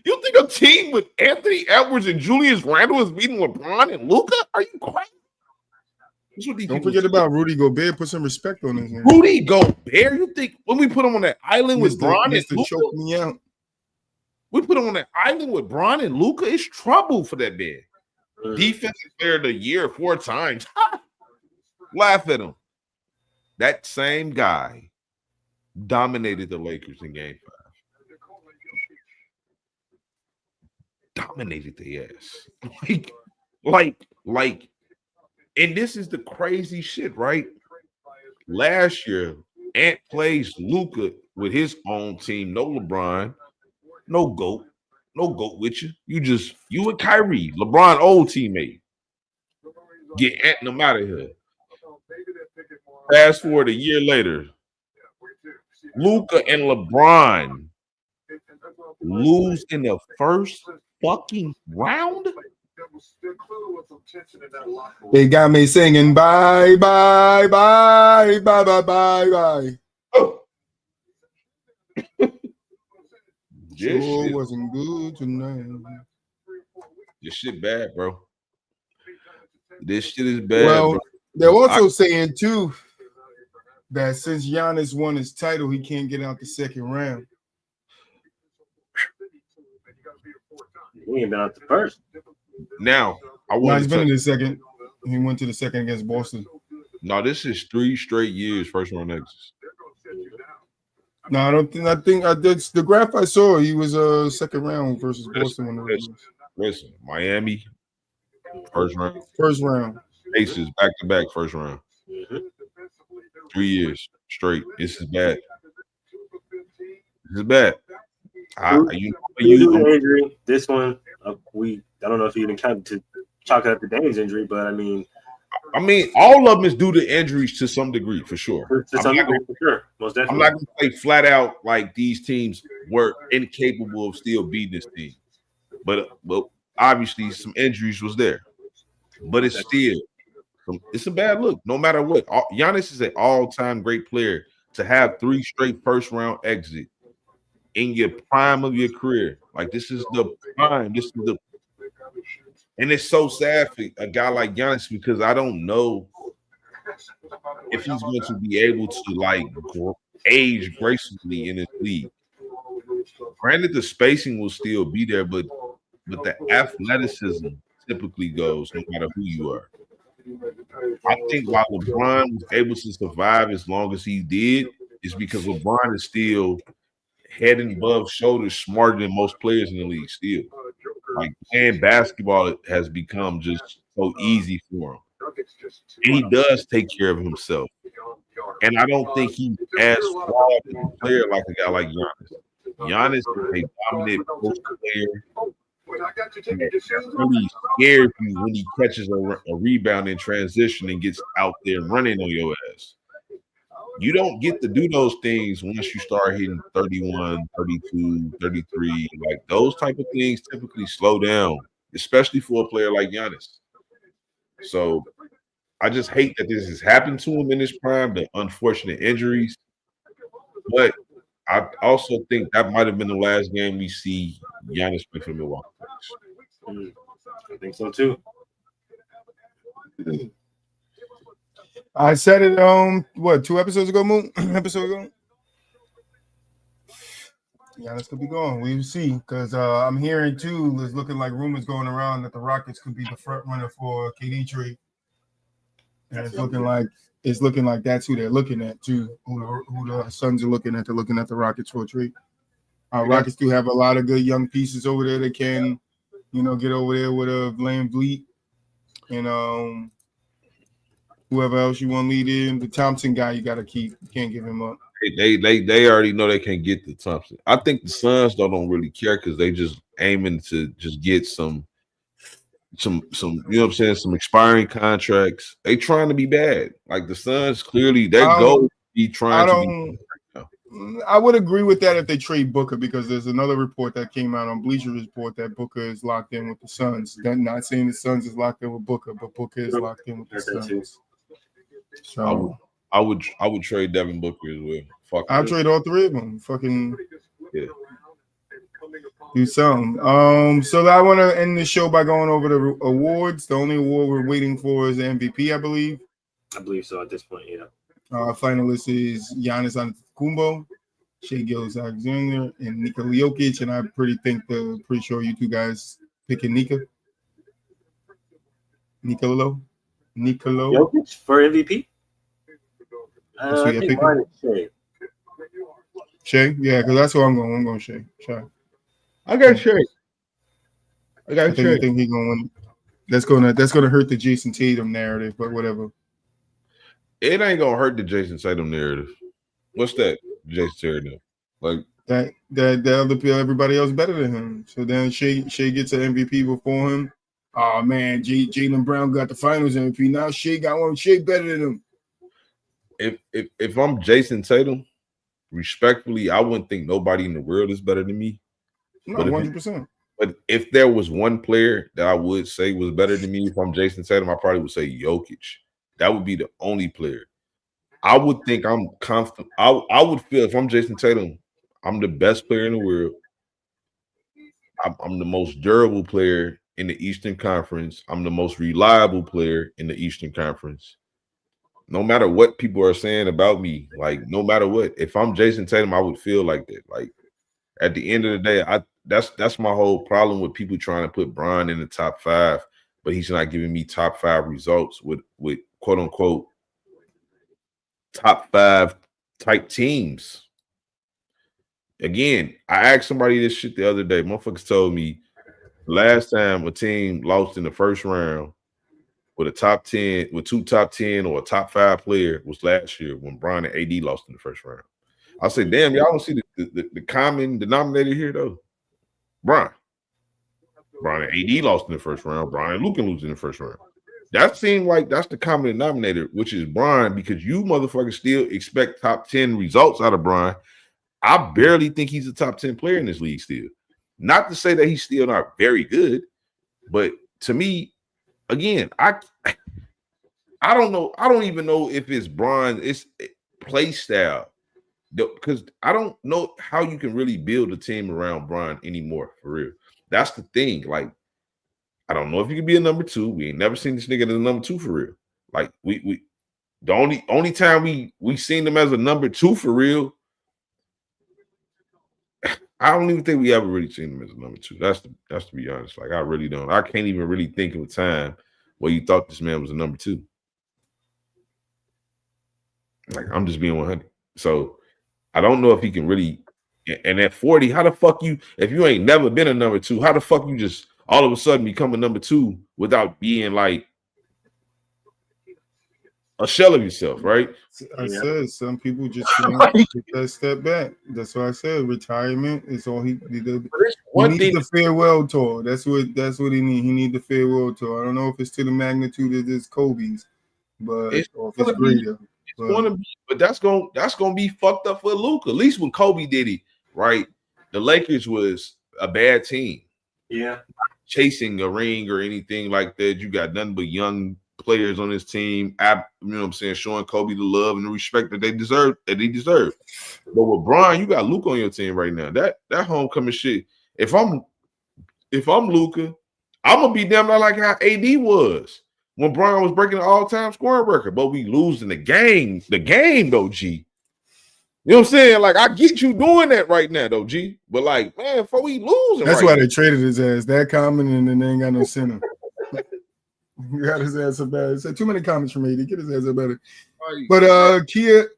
think a team with Anthony Edwards and Julius Randle is beating LeBron and Luka? Are you crazy? Don't forget about Rudy Gobert. Put some respect on his name. Rudy Gobert. You think when we put him on that island with Bron and Luka, choke me out. We put him on that island with Bron and Luka. It's trouble for that man. Defensive player of the year 4 times. Laugh at him. That same guy dominated the Lakers in Game 5. Dominated the ass. Like. And this is the crazy shit, right? Last year, Ant plays Luka with his own team. No LeBron, no GOAT with you. You and Kyrie, LeBron old teammate. Get Ant them out of here. Fast forward a year later, Luka and LeBron lose in the first fucking round. They got me singing bye, bye, bye, bye, bye, bye, bye. Oh. Sure wasn't good tonight. This shit bad, bro. This shit is bad. Well, bro. They're also saying too that since Giannis won his title, he can't get out the second round. We ain't been out the first. Now, he's been in the second. He went to the second against Boston. No, this is 3 straight years first round exits. No, I don't think. I did the graph I saw. He was a second round versus Boston. Listen, Miami, first round. First round. Aces back to back first round. 3 years straight. This is bad. This is bad. Injury. This one, I don't know if you can count to chalk it up to Dame's injury, but I mean, all of them is due to injuries to some degree, for sure. For sure, most definitely. I'm not going to say flat out like these teams were incapable of still beating this team, but obviously some injuries was there. But it's a bad look. No matter what, Giannis is an all-time great player. To have 3 straight first-round exit in your prime of your career. Like this is the prime. This is the, and it's so sad for a guy like Giannis because I don't know if he's going to be able to like age gracefully in this league. Granted, the spacing will still be there, but the athleticism typically goes no matter who you are. I think why LeBron was able to survive as long as he did is because LeBron is still head and above shoulders smarter than most players in the league still. Like playing basketball has become just so easy for him. And he does take care of himself. And I don't think he's as flawed as a player like a guy like Giannis. Giannis is a dominant post player. Really scares you when he catches a rebound in transition and gets out there running on your ass. You don't get to do those things once you start hitting 31, 32, 33. Like those type of things typically slow down, especially for a player like Giannis. So I just hate that this has happened to him in his prime, the unfortunate injuries. But I also think that might have been the last game we see Giannis play for the Milwaukee Bucks. I think so too. I said it 2 episodes ago, Moon? Episode ago? Giannis could be gone. We will see. Because I'm hearing too, there's looking like rumors going around that the Rockets could be the front runner for KD trade. And it's looking like that's who they're looking at too. Who the Suns are looking at. They're looking at the Rockets for a trade. Rockets do have a lot of good young pieces over there. They can, get over there with Van Vliet and whoever else you want to lead in. The Thompson guy you got to keep. You can't give him up. They already know they can't get the Thompson. I think the Suns don't really care because they just aiming to just get some you know what I'm saying, some expiring contracts. They trying to be bad. Like the Suns clearly their goal is be trying to be. I would agree with that if they trade Booker because there's another report that came out on Bleacher Report that Booker is locked in with the Suns. They're not saying the Suns is locked in with Booker, but Booker is locked in with the Suns. So I would trade Devin Booker as well. Fuck I'll trade all three of them. Fucking yeah. Do something. So I want to end the show by going over the awards. The only award we're waiting for is the MVP, I believe. I believe so at this point, yeah. Finalist is Giannis Antetokounmpo, Shai Gilgeous-Alexander, and Nikola Jokic. And I pretty sure you two guys picking Nikola Jokic for MVP. I think mine is Shai. Shai, yeah, because that's who I'm going. I'm going Shai. I got Shai. I think he's gonna win. That's gonna hurt the Jason Tatum narrative, but whatever. It ain't gonna hurt the Jason Tatum narrative. What's that, Jason Tatum? Like that other people, everybody else better than him. So then Shai gets an MVP before him. Oh man, Jaylen Brown got the Finals MVP. Now Shai got one. Shai better than him. If I'm Jason Tatum, respectfully, I wouldn't think nobody in the world is better than me. No, 100%. But if there was one player that I would say was better than me, if I'm Jason Tatum, I probably would say Jokic. That would be the only player. I would think I'm confident. I would feel if I'm Jason Tatum, I'm the best player in the world. I'm the most durable player in the Eastern Conference. I'm the most reliable player in the Eastern Conference. No matter what people are saying about me, like no matter what, if I'm Jason Tatum, I would feel like that. Like at the end of the day, that's my whole problem with people trying to put Bron in the top 5, but he's not giving me top 5 results with quote unquote top 5 type teams. Again, I asked somebody this shit the other day. Motherfuckers told me last time a team lost in the first round with a top 10, with 2 top 10 or a top 5 player was last year when Bron and AD lost in the first round. I said, damn, y'all don't see the common denominator here, though. Bron and AD lost in the first round. Bron and Luka lose in the first round. That seemed like that's the common denominator, which is Bron, because you motherfuckers still expect top 10 results out of Bron. I barely think he's a top 10 player in this league still. Not to say that he's still not very good, but to me, again, I don't know. I don't even know if it's Bron, it's play style. because I don't know how you can really build a team around Bron anymore, for real. That's the thing. Like, I don't know if you can be a number 2. We ain't never seen this nigga as a number 2 for real. Like, we the only time we seen him as a number 2 for real. I don't even think we ever really seen him as a number 2. That's to be honest. Like, I really don't. I can't even really think of a time where you thought this man was a number 2. Like, I'm just being 100. So I don't know if he can really. And at 40, how the fuck if you ain't never been a number 2, how the fuck you just all of a sudden become a number 2 without being like a shell of yourself, right? I said some people just take that step back. That's why I said retirement is all he did. He needs the farewell tour. That's what he needs. He needs the farewell tour. I don't know if it's to the magnitude of this Kobe's, but if it's greater. But that's gonna be fucked up for Luka. At least when Kobe did it, right? The Lakers was a bad team. Yeah, chasing a ring or anything like that. You got nothing but young players on this team. You know what I'm saying? Showing Kobe the love and the respect that they deserve. But with Bron, you got Luka on your team right now. That homecoming shit. If I'm Luka, I'm gonna be damn like how AD was when Bron was breaking the all-time scoring record. But we losing the game. The game though, G. You know what I'm saying? Like, I get you doing that right now, though, G. But like, man, before we losing, that's why they traded his ass. That comment, and then they ain't got no center. You got his ass up better. Said too many comments from AD. Get his ass up better. But Kia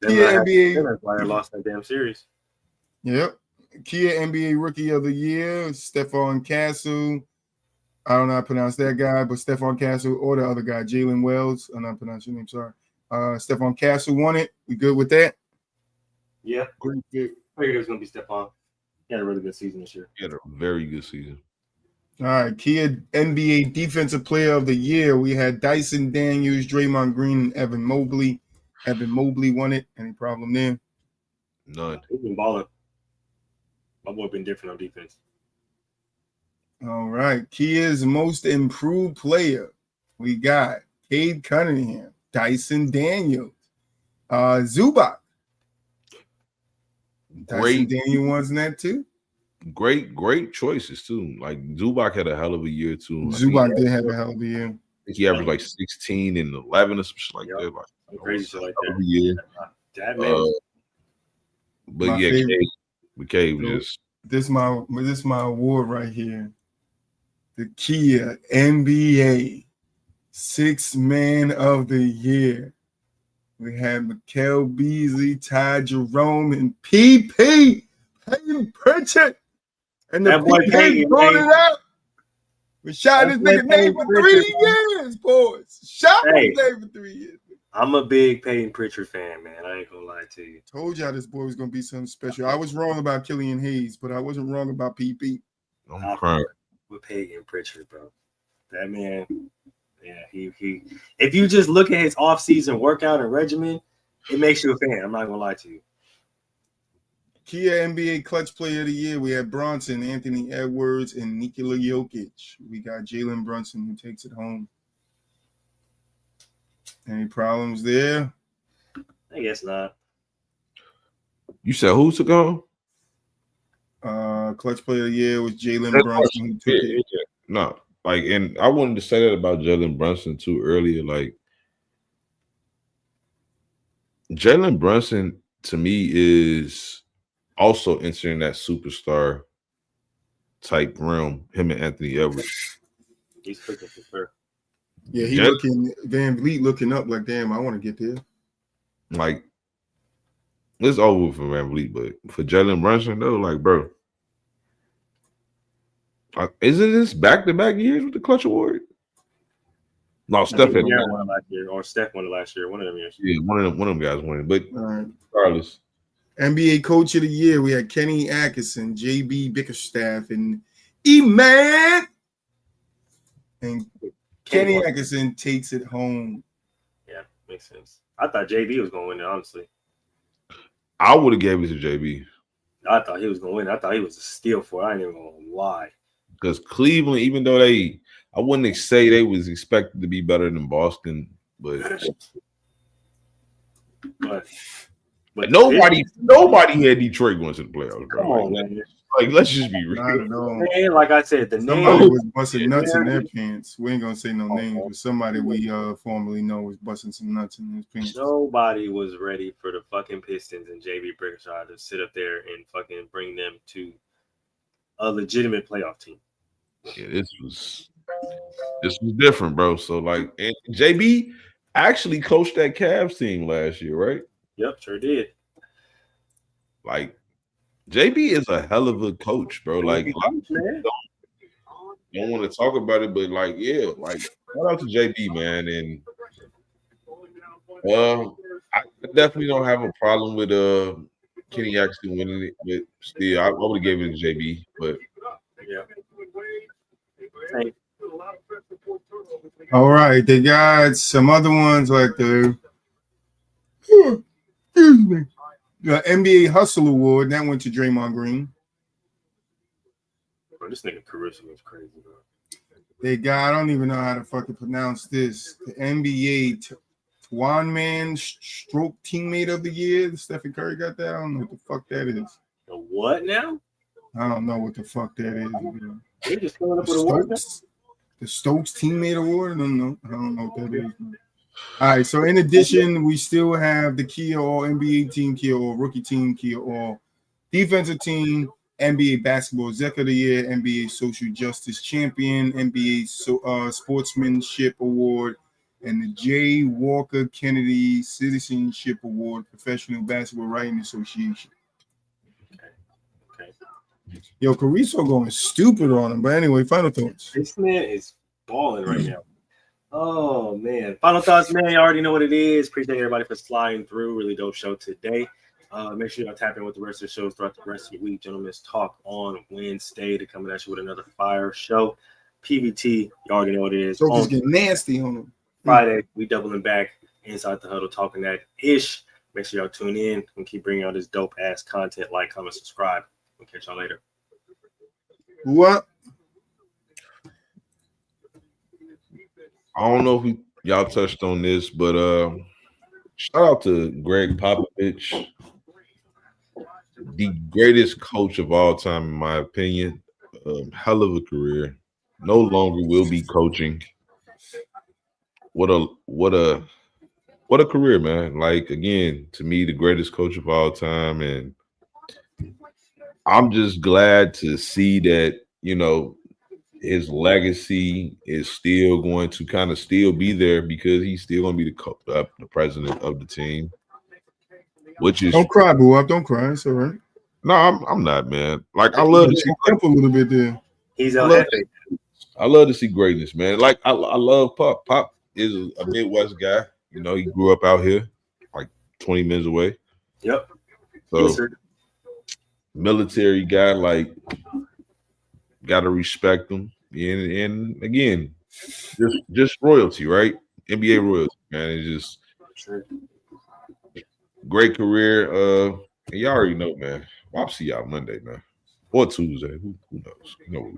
NBA. That's why I lost that damn series. Yep. Kia NBA Rookie of the Year, Stephon Castle. I don't know how to pronounce that guy, but Stephon Castle or the other guy, Jalen Wells. I'm not pronouncing your name, sorry. Stephon Castle won it. We good with that? Yeah. I figured it was going to be Stephon. He had a really good season this year. He had a very good season. All right. Kia NBA Defensive Player of the Year. We had Dyson Daniels, Draymond Green, and Evan Mobley. Evan Mobley won it. Any problem there? None. He's been balling. My boy been different on defense. All right. Kia's Most Improved Player. We got Cade Cunningham, Dyson Daniels, Zubac. Dyson Daniel wants that too. Great choices too. Like Zubac had a hell of a year too. Zubac did have a hell of a year. I think he averaged like 16 and 11 or some shit like that. Like, crazy shit like that. Yeah. That man. But my yeah, Cade was just this my award right here. The Kia NBA 6th Man of the Year. We had Mikal Beasley, Ty Jerome, and PP Peyton Pritchard. And the PP brought it out. We shot his nigga name for 3 years, boys. Shot his name for 3 years. I'm a big Peyton Pritchard fan, man. I ain't gonna lie to you. Told y'all this boy was gonna be something special. I was wrong about Killian Hayes, but I wasn't wrong about PP. I'm crying with Peyton Pritchard, bro. That man, yeah, he. If you just look at his off-season workout and regimen, it makes you a fan. I'm not gonna lie to you. Kia NBA Clutch Player of the Year. We had Bronson, Anthony Edwards, and Nikola Jokic. We got Jalen Brunson who takes it home. Any problems there? I guess not. You said who took on? Clutch Player of the Year was Jalen Brunson who took it. Yeah. No, like, and I wanted to say that about Jalen Brunson too earlier. Like, Jalen Brunson to me is also entering that superstar type realm. Him and Anthony Edwards. He's cooking for sure. Yeah, he looking Van Vliet looking up like, damn, I want to get there. Like, it's over for Van Vliet, but for Jalen Brunson though, like, bro, isn't this back-to-back years with the Clutch Award? No, Steph had won last year, or Steph won it last year. One of them years. Yeah, one of them guys won it. But regardless, NBA Coach of the Year, we had Kenny Atkinson, JB Bickerstaff, and E-Man. And Kenny Atkinson takes it home. Yeah, makes sense. I thought JB was going to win it, honestly. I would have gave it to JB. I thought he was going to win. I thought he was a steal for it. I ain't even going to lie. Because Cleveland, even though I wouldn't say they was expected to be better than Boston, but But Nobody had Detroit going to the playoffs, bro. Come on, man. Like, let's just be Not real. at all. Man, like I said, the Somebody name. was busting nuts in their pants. We ain't gonna say no names, but somebody we formerly know was busting some nuts in his pants. Nobody was ready for the fucking Pistons and JB Brickenshaw to sit up there and fucking bring them to a legitimate playoff team. Yeah, this was different, bro. So like, and JB actually coached that Cavs team last year, right? Yep, sure did. Like, JB is a hell of a coach, bro. Like, man. don't want to talk about it, but like, yeah, like, shout out to JB, man. And I definitely don't have a problem with Kenny actually winning it, but still, I would have gave it to JB. But Yeah. All right, they got some other ones like the excuse me, the NBA Hustle Award that went to Draymond Green. Bro, this nigga Caruso was crazy, bro. They got, I don't even know how to fucking pronounce this. The NBA one-man stroke teammate of the year. Stephen Curry got that. I don't know what the fuck that is. The what now? I don't know what the fuck that is. Bro. They just coming up with a word. The Stokes Teammate Award. I don't know what that is. Man. All right. So in addition, we still have the Kia All NBA Team Kia All Rookie Team Kia All Defensive Team, NBA Basketball Exec of the Year, NBA Social Justice Champion, NBA Sportsmanship Award, and the J. Walker Kennedy Citizenship Award, Professional Basketball Writing Association. Okay. Yo, Caruso going stupid on him. But anyway, final thoughts. This man is balling right now. Oh, man. Final thoughts, man. You already know what it is. Appreciate everybody for sliding through. Really dope show today. Make sure y'all tap in with the rest of the shows throughout the rest of the week. Gentlemen's Talk on Wednesday to come at you with another fire show. PVT, you already know what it is. So just get nasty on him. Friday, we doubling back inside the huddle, talking that ish. Make sure y'all tune in and keep bringing out this dope ass content. Like, comment, subscribe. We'll catch y'all later. What? I don't know if y'all touched on this, but shout out to Greg Popovich, the greatest coach of all time, in my opinion. Hell of a career. No longer will be coaching. What a career, man. Like, again, to me, the greatest coach of all time. And I'm just glad to see that, you know, his legacy is still going to kind of still be there because he's still going to be the president of the team. Which is, Don't cry, boo up. Don't cry. It's all right. no, I'm not, man. Like, I love to see up a little bit there. He's I love to see greatness, man. Like, I love Pop. Pop is a Midwest guy. You know, he grew up out here, like 20 minutes away. Yep. So, Yes, sir. military guy, like, gotta respect him. And again, just royalty, right? NBA royalty, man. It's just Sure. great career. And y'all already know, man. I'll see y'all Monday, man. Or Tuesday. Who knows? You know.